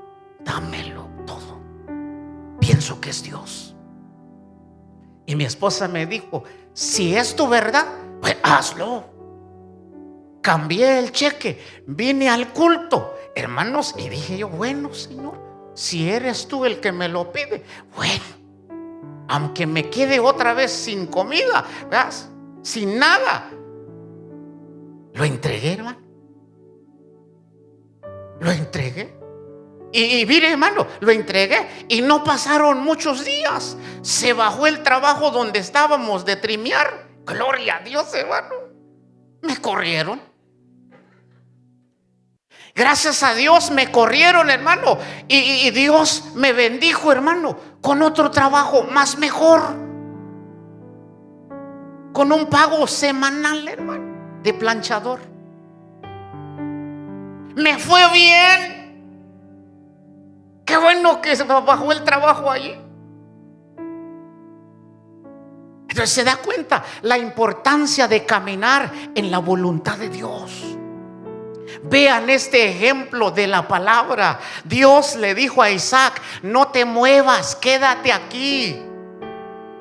S2: dámelo todo. Pienso que es Dios. Y mi esposa me dijo: si es tu verdad, pues hazlo. Cambié el cheque, vine al culto, hermanos, y dije yo: bueno, Señor, si eres tú el que me lo pide, bueno, aunque me quede otra vez sin comida, ¿verdad?, sin nada. Lo entregué, hermano. Lo entregué. Y mire, hermano, lo entregué y no pasaron muchos días. Se bajó el trabajo donde estábamos de trimear. Gloria a Dios, hermano. Me corrieron. Gracias a Dios me corrieron, hermano. Y Dios me bendijo, hermano, con otro trabajo más mejor. Con un pago semanal, hermano, de planchador. Me fue bien. Qué bueno que se bajó el trabajo allí. Entonces se da cuenta la importancia de caminar en la voluntad de Dios. Vean este ejemplo de la palabra. Dios le dijo a Isaac: no te muevas, quédate aquí.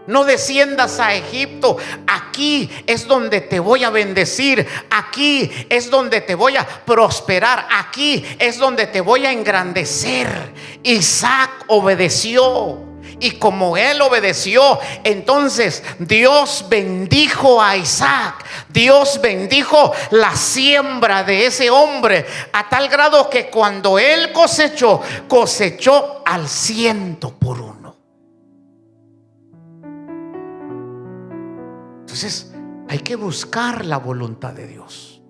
S2: No desciendas a Egipto. Aquí es donde te voy a bendecir. Aquí es donde te voy a prosperar. Aquí es donde te voy a engrandecer. Isaac obedeció. Y como él obedeció, entonces Dios bendijo a Isaac. Dios bendijo la siembra de ese hombre, a tal grado que cuando él cosechó al 100%. Entonces hay que buscar la voluntad de Dios.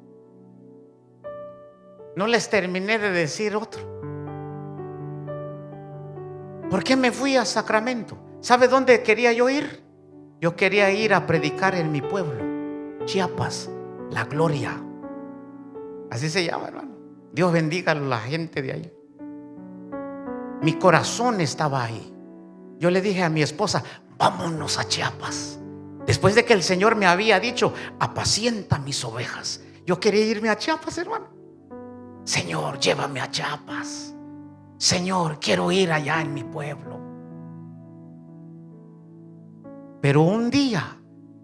S2: No les terminé de decir otro. ¿Por qué me fui a Sacramento? ¿Sabe dónde quería yo ir? Yo quería ir a predicar en mi pueblo, Chiapas, La Gloria. Así se llama, hermano. Dios bendiga a la gente de ahí. Mi corazón estaba ahí. Yo le dije a mi esposa: vámonos a Chiapas. Después de que el Señor me había dicho: apacienta mis ovejas. Yo quería irme a Chiapas, hermano. Señor, llévame a Chiapas. Señor, quiero ir allá en mi pueblo. Pero un día,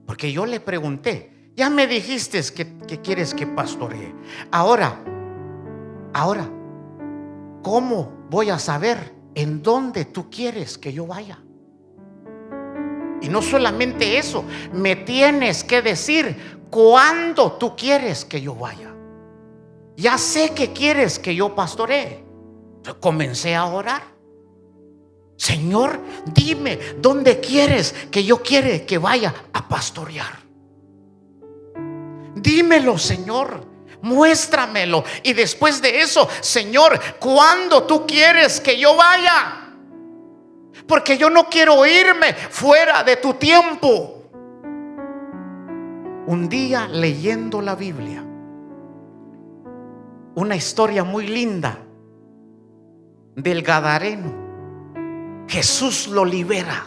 S2: porque yo le pregunté: ya me dijiste que quieres que pastoree. Ahora, ¿cómo voy a saber en dónde tú quieres que yo vaya? Y no solamente eso, me tienes que decir cuándo tú quieres que yo vaya. Ya sé que quieres que yo pastoree. Comencé a orar. Señor, dime dónde quieres que yo quiera que vaya a pastorear. Dímelo, Señor, muéstramelo. Y después de eso: Señor, ¿cuándo tú quieres que yo vaya? Porque yo no quiero irme fuera de tu tiempo. Un día, leyendo la Biblia, una historia muy linda del Gadareno, Jesús lo libera.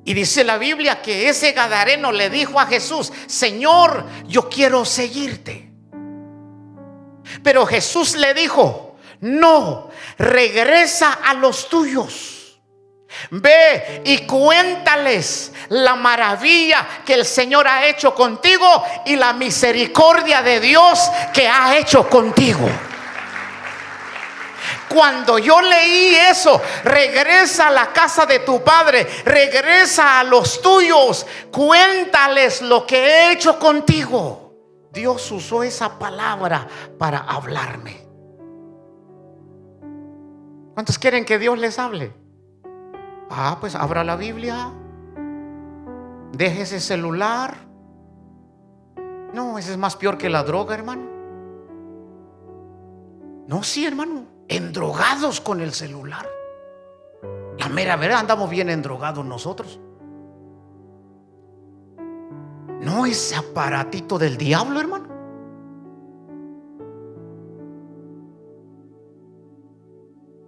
S2: Y dice la Biblia que ese Gadareno le dijo a Jesús: Señor, yo quiero seguirte. Pero Jesús le dijo: no, regresa a los tuyos. Ve y cuéntales la maravilla que el Señor ha hecho contigo y la misericordia de Dios que ha hecho contigo. Cuando yo leí eso, regresa a la casa de tu padre, regresa a los tuyos, cuéntales lo que he hecho contigo. Dios usó esa palabra para hablarme. ¿Cuántos quieren que Dios les hable? Pues abra la Biblia, deje ese celular. No, ese es más peor que la droga, hermano. No, sí, hermano, endrogados con el celular. La mera verdad, andamos bien endrogados nosotros. No, ese aparatito del diablo, hermano.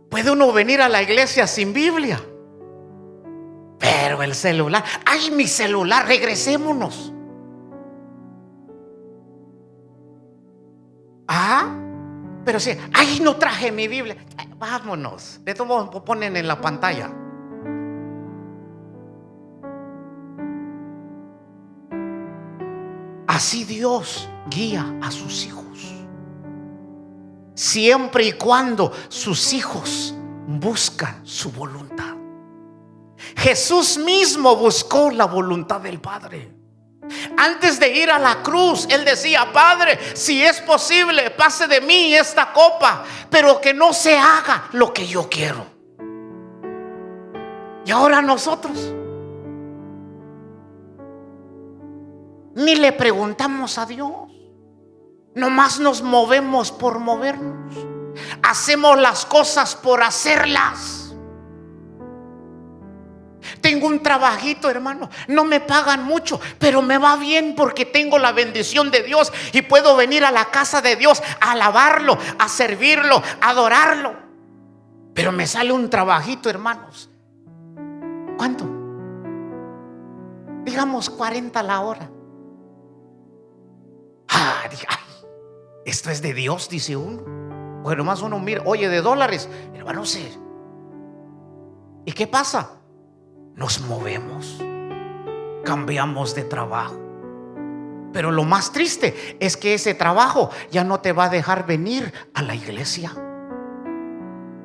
S2: Puede uno venir a la iglesia sin Biblia, pero el celular, ay, mi celular, regresémonos. Pero sí, ay, no traje mi Biblia. Vámonos. De todos modos ponen en la pantalla. Así Dios guía a sus hijos, siempre y cuando sus hijos buscan su voluntad. Jesús mismo buscó la voluntad del Padre. Antes de ir a la cruz, Él decía: Padre, si es posible, pase de mí esta copa, pero que no se haga lo que yo quiero. Y ahora nosotros ni le preguntamos a Dios, nomás nos movemos por movernos, hacemos las cosas por hacerlas. Tengo un trabajito, hermano, no me pagan mucho, pero me va bien porque tengo la bendición de Dios y puedo venir a la casa de Dios a alabarlo, a servirlo, a adorarlo. Pero me sale un trabajito, hermanos. ¿Cuánto? Digamos 40 la hora. Esto es de Dios, dice uno. Bueno, más uno mira, oye, de dólares, hermano, sí. ¿Y qué pasa? Nos movemos, cambiamos de trabajo. Pero lo más triste es que ese trabajo ya no te va a dejar venir a la iglesia.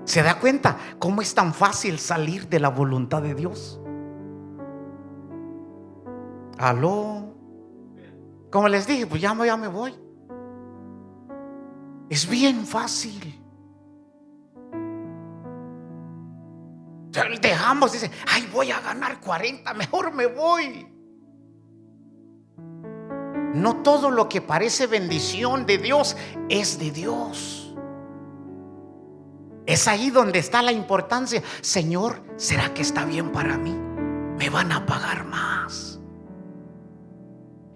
S2: ¿Se da cuenta cómo es tan fácil salir de la voluntad de Dios? Aló. Como les dije, pues ya me voy. Es bien fácil. Dejamos, dice, ay, voy a ganar 40, mejor me voy. No todo lo que parece bendición de Dios es de Dios. Es ahí donde está la importancia. Señor, ¿será que está bien para mí? Me van a pagar más.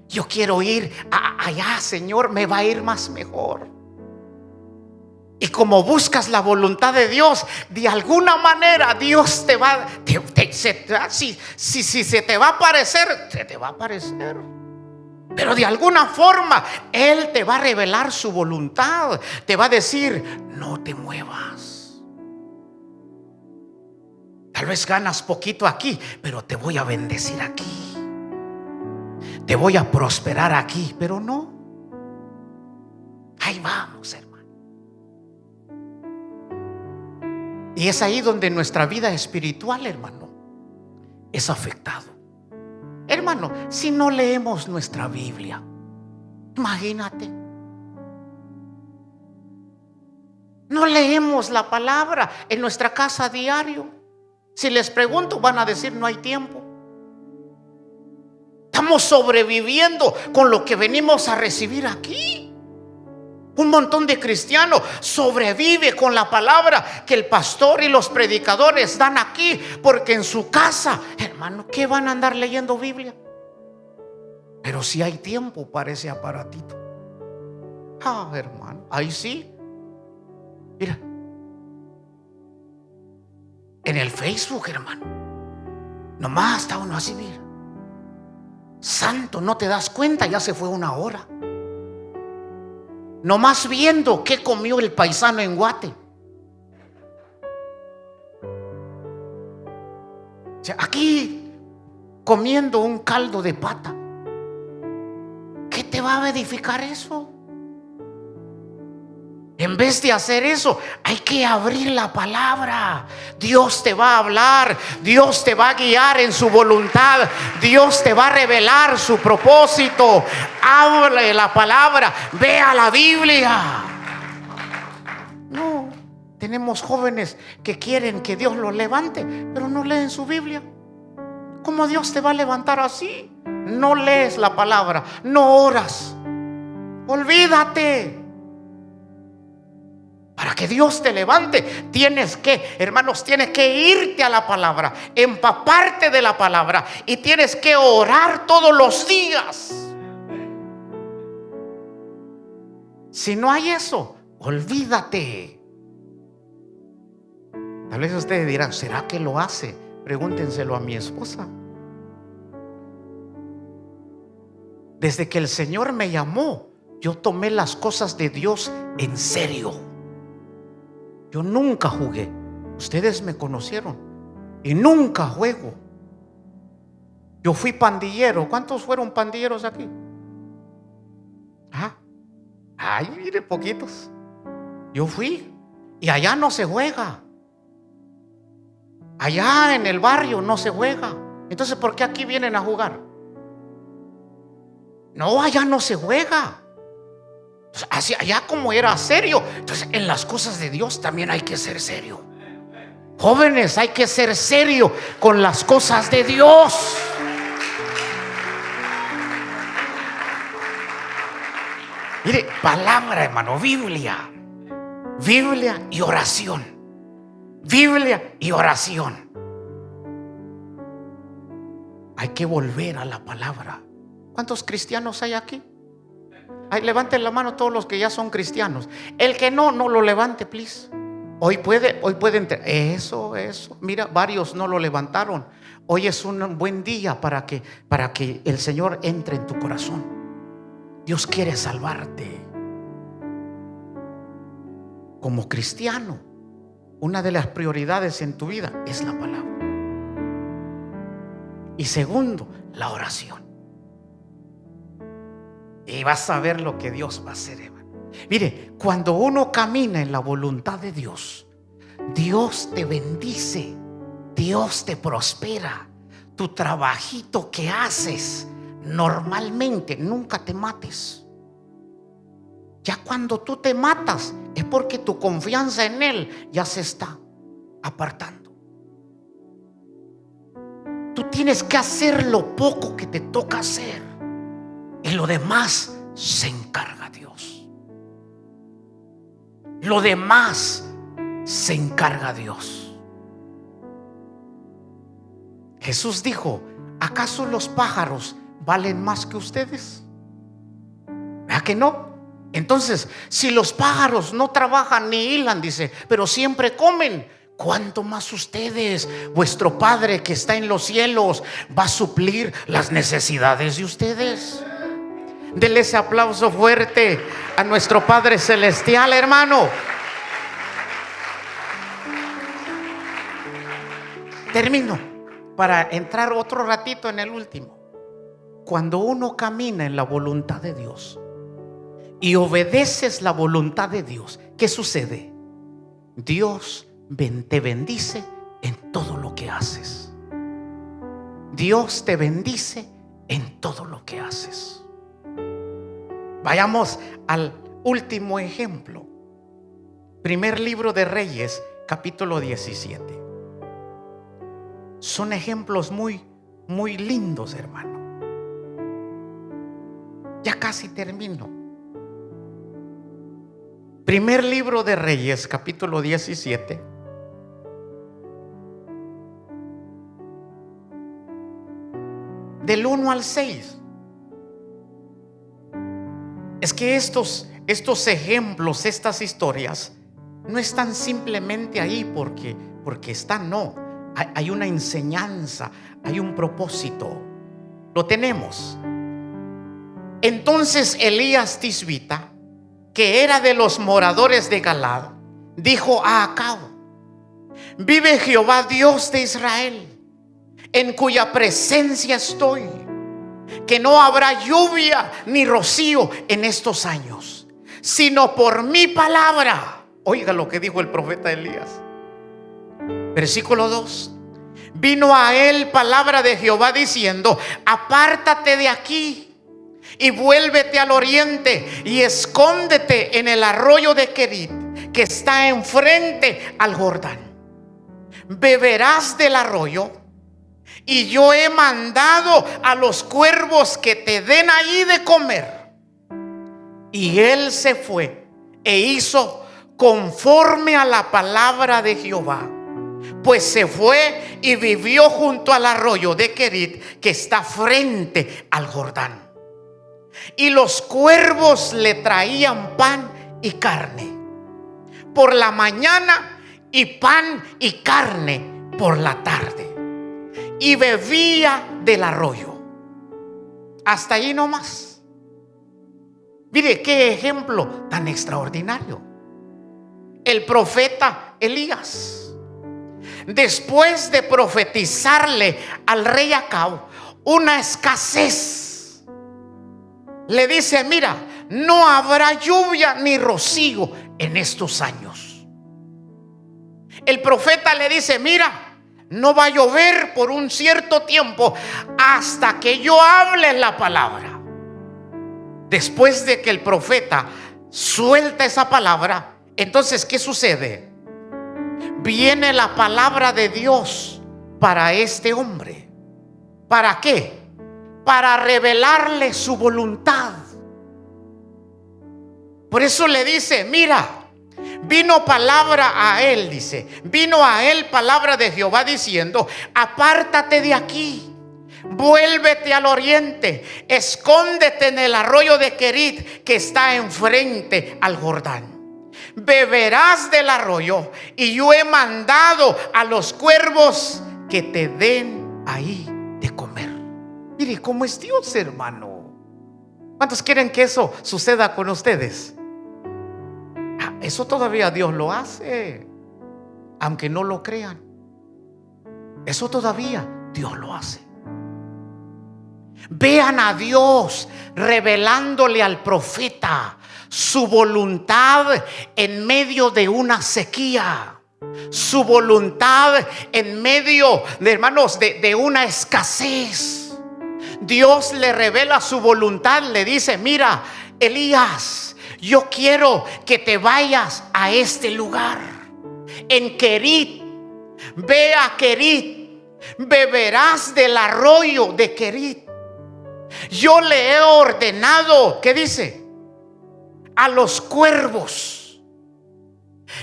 S2: Yo quiero ir allá, Señor, me va a ir más mejor. Y como buscas la voluntad de Dios, de alguna manera Dios te va, si se te va a aparecer, se te va a aparecer. Pero de alguna forma Él te va a revelar su voluntad. Te va a decir: no te muevas. Tal vez ganas poquito aquí, pero te voy a bendecir aquí. Te voy a prosperar aquí, pero no. Ahí vamos, hermano. Y es ahí donde nuestra vida espiritual, hermano, es afectado. Hermano, si no leemos nuestra Biblia, imagínate. No leemos la palabra en nuestra casa diario. Si les pregunto, van a decir: no hay tiempo. Estamos sobreviviendo con lo que venimos a recibir aquí. Un montón de cristianos sobrevive con la palabra que el pastor y los predicadores dan aquí, porque en su casa, hermano, ¿qué van a andar leyendo Biblia? Pero si hay tiempo para ese aparatito. Hermano, ahí sí. Mira, en el Facebook, hermano, nomás está uno así, mira. Santo, no te das cuenta, ya se fue una hora. Nomás viendo qué comió el paisano en Guate. O sea, aquí comiendo un caldo de pata. ¿Qué te va a edificar eso? En vez de hacer eso, hay que abrir la palabra. Dios te va a hablar, Dios te va a guiar en su voluntad, Dios te va a revelar su propósito. Hable la palabra, vea la Biblia. No, tenemos jóvenes que quieren que Dios los levante, pero no leen su Biblia. ¿Cómo Dios te va a levantar así? No lees la palabra, no oras. Olvídate. Para que Dios te levante, tienes que, hermanos, tienes que irte a la palabra, empaparte de la palabra, y tienes que orar todos los días. Si no hay eso, olvídate. Tal vez ustedes dirán, ¿será que lo hace? Pregúntenselo a mi esposa. Desde que el Señor me llamó, yo tomé las cosas de Dios en serio. Yo nunca jugué. Ustedes me conocieron y nunca juego. Yo fui pandillero. ¿Cuántos fueron pandilleros aquí? Ay, mire, poquitos. Yo fui. Y allá no se juega. Allá en el barrio no se juega. Entonces, ¿por qué aquí vienen a jugar? No, allá no se juega. Así, allá como era serio. Entonces, en las cosas de Dios también hay que ser serio. Jóvenes, hay que ser serio con las cosas de Dios. Mire, palabra, hermano, Biblia. Biblia y oración. Biblia y oración. Hay que volver a la palabra. ¿Cuántos cristianos hay aquí? Ay, levanten la mano todos los que ya son cristianos. El que no lo levante, please. Hoy puede entrar. Eso. Mira, varios no lo levantaron. Hoy es un buen día para que el Señor entre en tu corazón. Dios quiere salvarte. Como cristiano, una de las prioridades en tu vida es la palabra. Y segundo, la oración. Y vas a ver lo que Dios va a hacer, hermano. Mire, cuando uno camina en la voluntad de Dios, Dios te bendice, Dios te prospera. Tu trabajito que haces normalmente, nunca te mates. Ya cuando tú te matas es porque tu confianza en Él ya se está apartando. Tú tienes que hacer lo poco que te toca hacer. Y lo demás se encarga Dios. Lo demás se encarga Dios. Jesús dijo, ¿acaso los pájaros valen más que ustedes? ¿Verdad que no? Entonces, si los pájaros no trabajan ni hilan, dice, pero siempre comen, ¿cuánto más ustedes? Vuestro Padre que está en los cielos va a suplir las necesidades de ustedes. Denle ese aplauso fuerte a nuestro Padre Celestial, hermano. Termino para entrar otro ratito en el último. Cuando uno camina en la voluntad de Dios y obedeces la voluntad de Dios, ¿qué sucede? Dios te bendice en todo lo que haces. Dios te bendice en todo lo que haces. Vayamos al último ejemplo. Primer libro de Reyes, capítulo 17. Son ejemplos muy lindos, hermano. Ya casi termino. Primer libro de Reyes, capítulo 17. Del 1 al 6. Es que estos ejemplos, estas historias, no están simplemente ahí porque están, no. Hay una enseñanza, hay un propósito. Lo tenemos. Entonces Elías Tisbita, que era de los moradores de Galad, dijo a Acab: vive Jehová Dios de Israel, en cuya presencia estoy, que no habrá lluvia ni rocío en estos años, sino por mi palabra. Oiga lo que dijo el profeta Elías. Versículo 2. Vino a él palabra de Jehová diciendo: apártate de aquí y vuélvete al oriente y escóndete en el arroyo de Querit, que está enfrente al Jordán. Beberás del arroyo, y yo he mandado a los cuervos que te den ahí de comer. Y él se fue e hizo conforme a la palabra de Jehová, pues se fue y vivió junto al arroyo de Querit, que está frente al Jordán. Y los cuervos le traían pan y carne por la mañana, y pan y carne por la tarde, y bebía del arroyo. Hasta ahí nomás. Mire qué ejemplo tan extraordinario. El profeta Elías, después de profetizarle al rey Acab una escasez, le dice: mira, no habrá lluvia ni rocío en estos años. El profeta le dice: mira, no va a llover por un cierto tiempo hasta que yo hable la palabra. Después de que el profeta suelta esa palabra, entonces ¿qué sucede? Viene la palabra de Dios para este hombre. ¿Para qué? Para revelarle su voluntad. Por eso le dice: mira, vino palabra a él, dice, vino a él palabra de Jehová diciendo: apártate de aquí, vuélvete al oriente, escóndete en el arroyo de Querit, que está enfrente al Jordán. Beberás del arroyo, y yo he mandado a los cuervos que te den ahí de comer. Mire cómo es Dios, hermano. ¿Cuántos quieren que eso suceda con ustedes? Eso todavía Dios lo hace, aunque no lo crean. Eso todavía Dios lo hace. Vean a Dios revelándole al profeta su voluntad en medio de una sequía, su voluntad en medio de, hermanos, de una escasez. Dios le revela su voluntad, le dice: mira, Elías, yo quiero que te vayas a este lugar, en Querit. Ve a Querit, beberás del arroyo de Querit. Yo le he ordenado, ¿qué dice? A los cuervos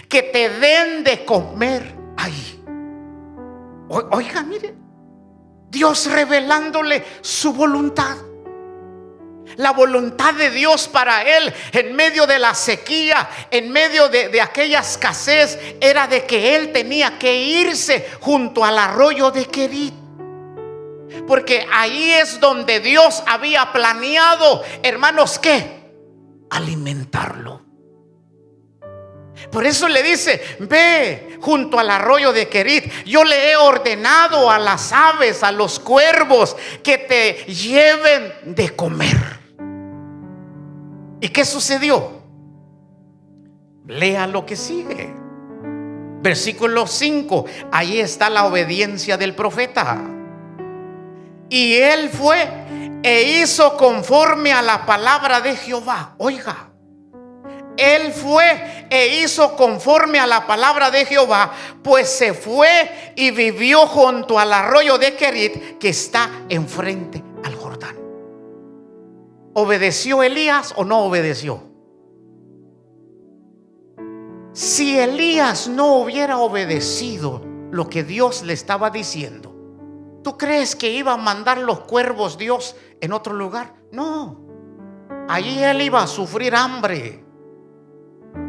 S2: que te den de comer ahí. Oiga, mire, Dios revelándole su voluntad. La voluntad de Dios para él en medio de la sequía, en medio de aquella escasez, era de que él tenía que irse junto al arroyo de Querit, porque ahí es donde Dios había planeado, hermanos, ¿qué? Alimentarlo. Por eso le dice: ve junto al arroyo de Querit. Yo le he ordenado a las aves, a los cuervos, que te lleven de comer. ¿Y qué sucedió? Lea lo que sigue. Versículo 5. Ahí está la obediencia del profeta. Y él fue e hizo conforme a la palabra de Jehová. Oiga, él fue e hizo conforme a la palabra de Jehová, pues se fue y vivió junto al arroyo de Querit, que está enfrente al Jordán. ¿Obedeció Elías o no obedeció? Si Elías no hubiera obedecido lo que Dios le estaba diciendo, ¿tú crees que iba a mandar los cuervos Dios en otro lugar? No, allí él iba a sufrir hambre.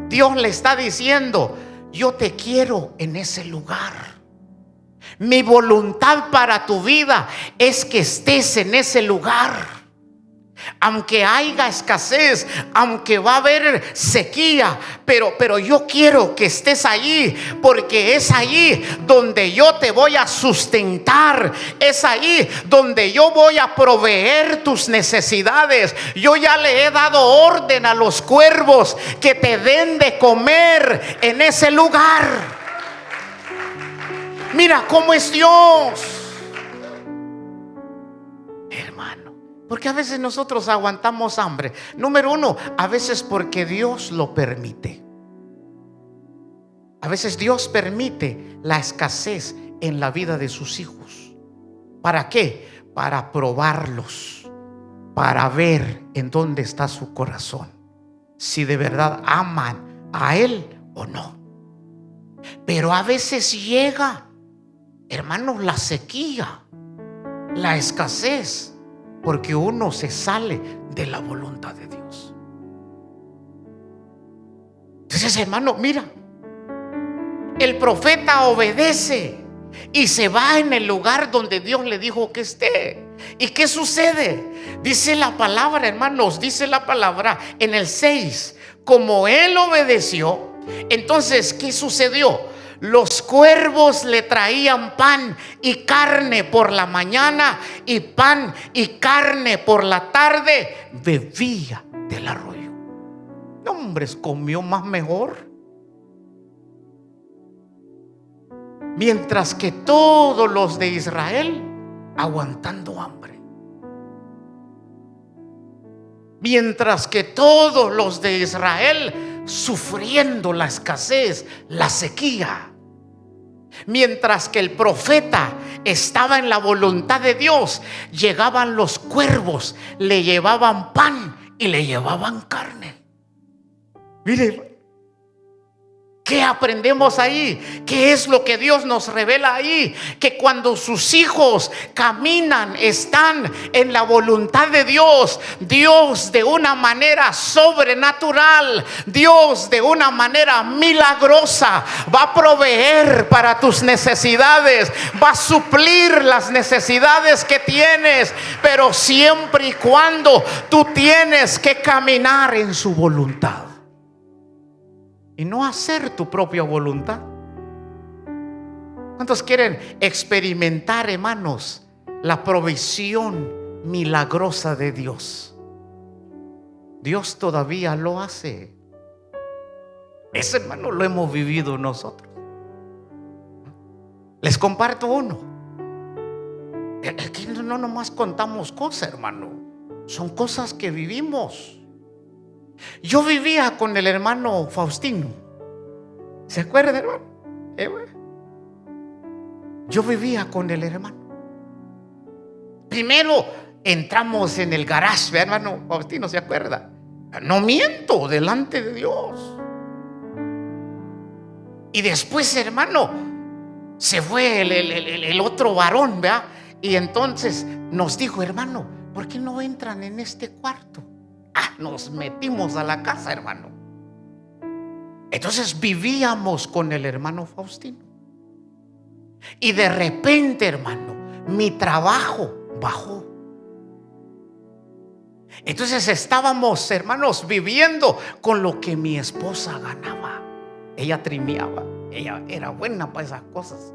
S2: Dios le está diciendo: yo te quiero en ese lugar. Mi voluntad para tu vida es que estés en ese lugar. aunque haya escasez, aunque va a haber sequía, pero yo quiero que estés allí, porque es allí donde yo te voy a sustentar, es ahí donde yo voy a proveer tus necesidades. Yo ya le he dado orden a los cuervos que te den de comer en ese lugar. Mira cómo es Dios, hermano. Porque a veces nosotros aguantamos hambre. Número uno, a veces porque Dios lo permite. A veces Dios permite la escasez en la vida de sus hijos. ¿Para qué? Para probarlos, para ver en dónde está su corazón, si de verdad aman a Él o no. Pero a veces llega, hermanos, la sequía, la escasez, porque uno se sale de la voluntad de Dios. Entonces, hermano, mira, el profeta obedece y se va en el lugar donde Dios le dijo que esté. ¿Y qué sucede? Dice la palabra, hermanos, dice la palabra en el 6, como él obedeció, entonces, ¿qué sucedió? Los cuervos le traían pan y carne por la mañana, y pan y carne por la tarde. Bebía del arroyo. Hombres, comió más mejor. Mientras que todos los de Israel aguantando hambre. Mientras que todos los de Israel sufriendo la escasez, la sequía. Mientras que el profeta estaba en la voluntad de Dios, llegaban los cuervos, le llevaban pan y le llevaban carne. Mire, ¿qué aprendemos ahí? ¿Qué es lo que Dios nos revela ahí? Que cuando sus hijos caminan, están en la voluntad de Dios, Dios de una manera sobrenatural, Dios de una manera milagrosa va a proveer para tus necesidades, va a suplir las necesidades que tienes, pero siempre y cuando tú tienes que caminar en su voluntad y no hacer tu propia voluntad. ¿Cuántos quieren experimentar, hermanos, la provisión milagrosa de Dios? Dios todavía lo hace. Ese, hermano, lo hemos vivido nosotros. Les comparto uno. Aquí no nomás contamos cosas, hermano, son cosas que vivimos. Yo vivía con el hermano Faustino. ¿Se acuerdan, hermano? Yo vivía con el hermano. Primero entramos en el garage, hermano Faustino, ¿se acuerda? No miento, delante de Dios. Y después, hermano, se fue el otro varón, ¿verdad? Y entonces nos dijo, hermano, ¿por qué no entran en este cuarto? Nos metimos a la casa, hermano. Entonces vivíamos con el hermano Faustino. Y de repente, hermano, mi trabajo bajó. Entonces estábamos, hermanos, viviendo con lo que mi esposa ganaba. Ella trimeaba, ella era buena para esas cosas.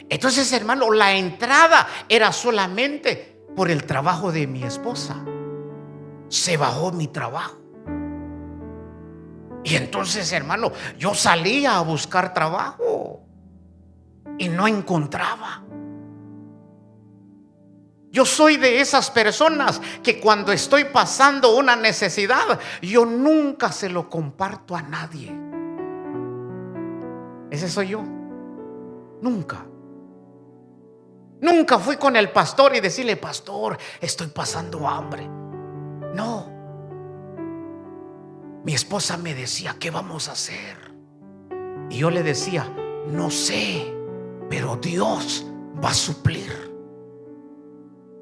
S2: Entonces, hermano, la entrada era solamente por el trabajo de mi esposa. Se bajó mi trabajo. Y entonces, hermano, yo salía a buscar trabajo y no encontraba. Yo soy de esas personas que cuando estoy pasando una necesidad, yo nunca se lo comparto a nadie. Ese soy yo. Nunca fui con el pastor y decirle, pastor, estoy pasando hambre. No. Mi esposa me decía, ¿qué vamos a hacer? Y yo le decía, no sé, pero Dios va a suplir.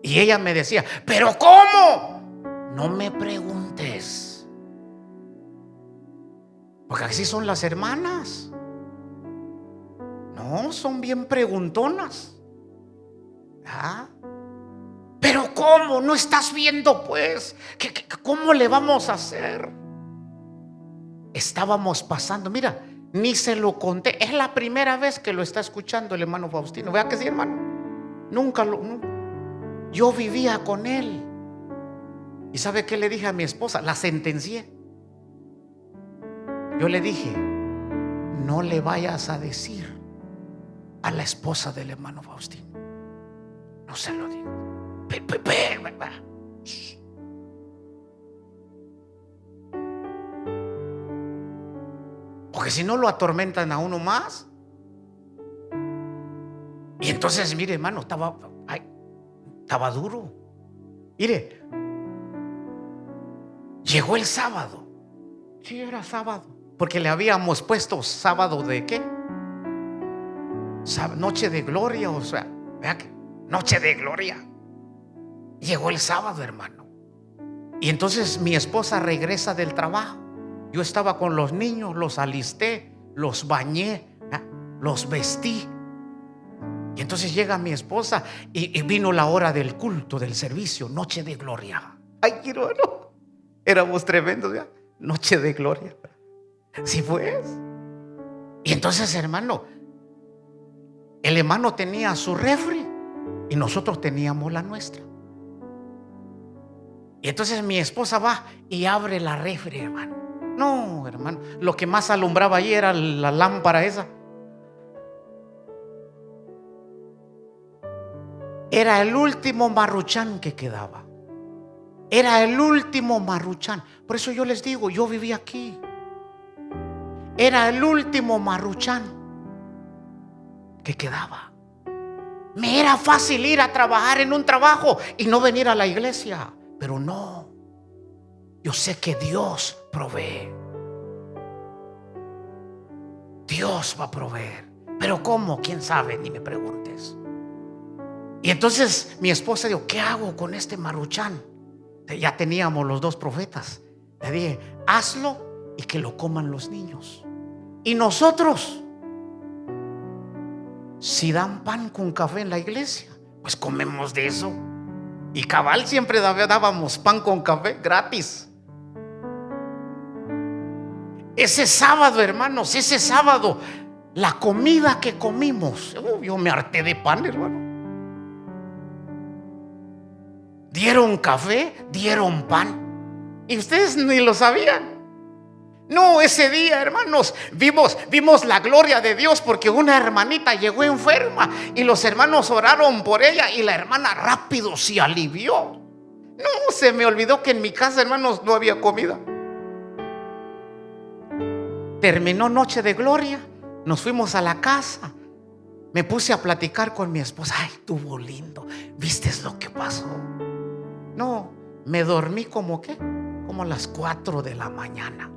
S2: Y ella me decía, ¿pero cómo? No me preguntes. Porque así son las hermanas. No, son bien preguntonas. Pero ¿cómo? ¿No estás viendo pues? ¿Cómo le vamos a hacer? Estábamos pasando, mira, ni se lo conté. Es la primera vez que lo está escuchando el hermano Faustino. Vea que sí, hermano. Nunca. Yo vivía con él. ¿Y sabe qué le dije a mi esposa? La sentencié. Yo le dije: no le vayas a decir a la esposa del hermano Faustino. No se lo digo. Porque si no lo atormentan a uno más. Y entonces, mire, hermano, estaba duro. Mire, llegó el sábado. Sí, era sábado. Porque le habíamos puesto sábado de ¿qué? Noche de gloria, o sea, vea que noche de gloria. Llegó el sábado, hermano. Y entonces mi esposa regresa del trabajo. Yo estaba con los niños, los alisté, los bañé, los vestí. Y entonces llega mi esposa y vino la hora del culto, del servicio, noche de gloria. Ay, hermano, éramos tremendos, ¿ya? Noche de gloria. Sí, pues. Y entonces, hermano, el hermano tenía su refri y nosotros teníamos la nuestra. Y entonces mi esposa va y abre la refri, hermano. No, hermano, lo que más alumbraba ahí era la lámpara esa. Era el último Maruchan que quedaba. Era el último Maruchan. Por eso yo les digo, yo viví aquí. Era el último Maruchan que quedaba. Me era fácil ir a trabajar en un trabajo y no venir a la iglesia. Pero no, yo sé que Dios provee. Dios va a proveer. Pero ¿cómo? ¿Quién sabe? Ni me preguntes. Y entonces mi esposa dijo: ¿qué hago con este Maruchan? Ya teníamos los dos profetas. Le dije: hazlo y que lo coman los niños. Y nosotros, si dan pan con café en la iglesia, pues comemos de eso. Y cabal, siempre dábamos pan con café gratis. Ese sábado, hermanos, ese sábado, la comida que comimos, yo me harté de pan, hermano. Dieron café, dieron pan. Y ustedes ni lo sabían. No, ese día, hermanos, vimos la gloria de Dios, porque una hermanita llegó enferma y los hermanos oraron por ella y la hermana rápido se alivió. No, se me olvidó que en mi casa, hermanos, no había comida. Terminó noche de gloria, nos fuimos a la casa. Me puse a platicar con mi esposa. Ay, estuvo lindo. ¿Viste lo que pasó? No, me dormí como a las 4 de la mañana.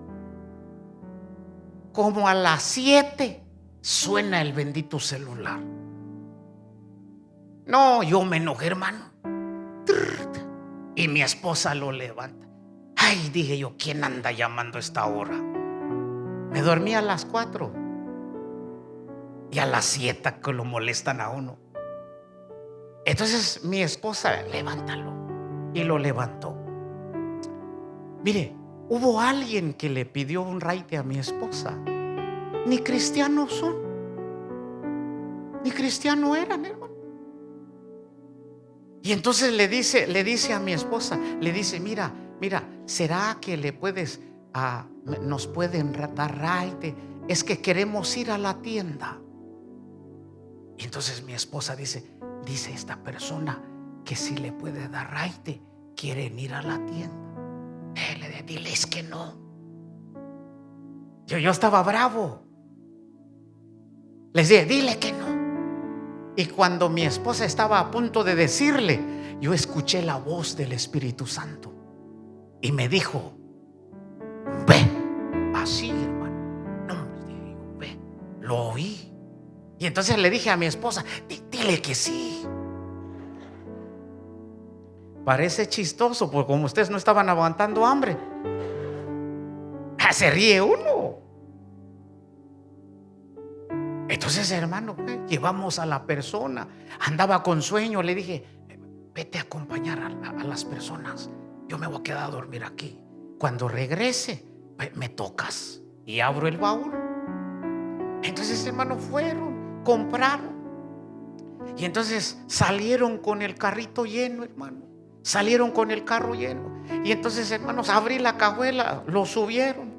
S2: Como a las 7 suena el bendito celular. No, yo me enojé, hermano. Y mi esposa lo levanta. Ay, dije yo, ¿quién anda llamando a esta hora? Me dormí a las 4 y a las 7 que lo molestan a uno. Entonces mi esposa, levántalo, y lo levantó. Mire, hubo alguien que le pidió un raite a mi esposa. Ni cristianos son, ni cristianos eran, hermano. Y entonces le dice a mi esposa, le dice: mira, ¿será que nos pueden dar raite? Es que queremos ir a la tienda. Y entonces mi esposa dice esta persona que si le puede dar raite, quieren ir a la tienda. Diles que no. Yo estaba bravo. Les dije: dile que no. Y cuando mi esposa estaba a punto de decirle, yo escuché la voz del Espíritu Santo y me dijo: ve. Así, hermano. No, ve. Lo oí. Y entonces le dije a mi esposa: dile que sí. Parece chistoso, porque como ustedes no estaban aguantando hambre, se ríe uno. Entonces, hermano, llevamos a la persona. Andaba con sueño. Le dije: vete a acompañar a las personas. Yo me voy a quedar a dormir aquí. Cuando regrese, me tocas. Y abro el baúl. Entonces, hermanos, fueron, compraron. Y entonces salieron con el carrito lleno, hermano. Salieron con el carro lleno. Y entonces, hermanos, abrí la cajuela, lo subieron.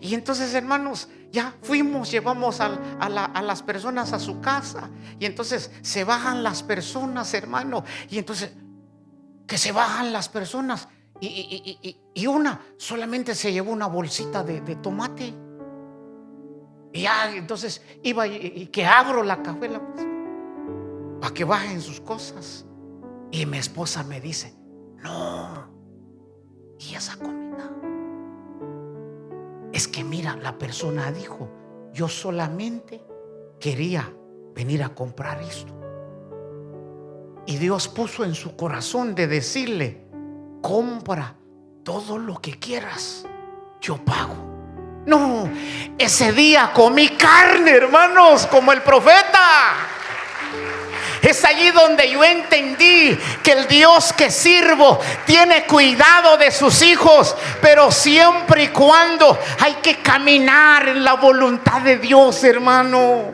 S2: Y entonces, hermanos, ya fuimos, llevamos a las personas a su casa. Y entonces se bajan las personas, hermano. Y entonces, que se bajan las personas. Y una solamente se llevó una bolsita de tomate. Y ya, entonces iba y que abro la cajuela, pues, para que bajen sus cosas. Y mi esposa me dice: no, ¿y esa comida? Es que mira, la persona dijo: yo solamente quería venir a comprar esto. Y Dios puso en su corazón de decirle: compra todo lo que quieras, yo pago. No, ese día comí carne, hermanos, como el profeta. Es allí donde yo entendí que el Dios que sirvo tiene cuidado de sus hijos, pero siempre y cuando hay que caminar en la voluntad de Dios, hermano.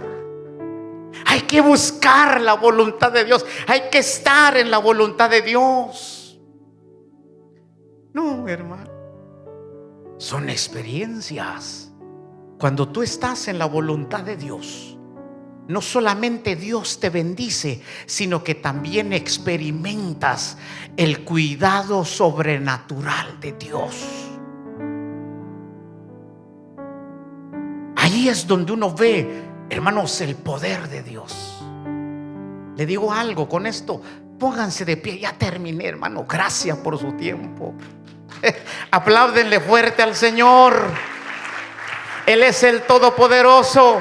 S2: Hay que buscar la voluntad de Dios, hay que estar en la voluntad de Dios. No, hermano, son experiencias. Cuando tú estás en la voluntad de Dios, no solamente Dios te bendice, sino que también experimentas el cuidado sobrenatural de Dios. Ahí es donde uno ve, hermanos, el poder de Dios. Le digo algo con esto, pónganse de pie, ya terminé, hermano. Gracias por su tiempo. Apláudenle fuerte al Señor. Él es el Todopoderoso.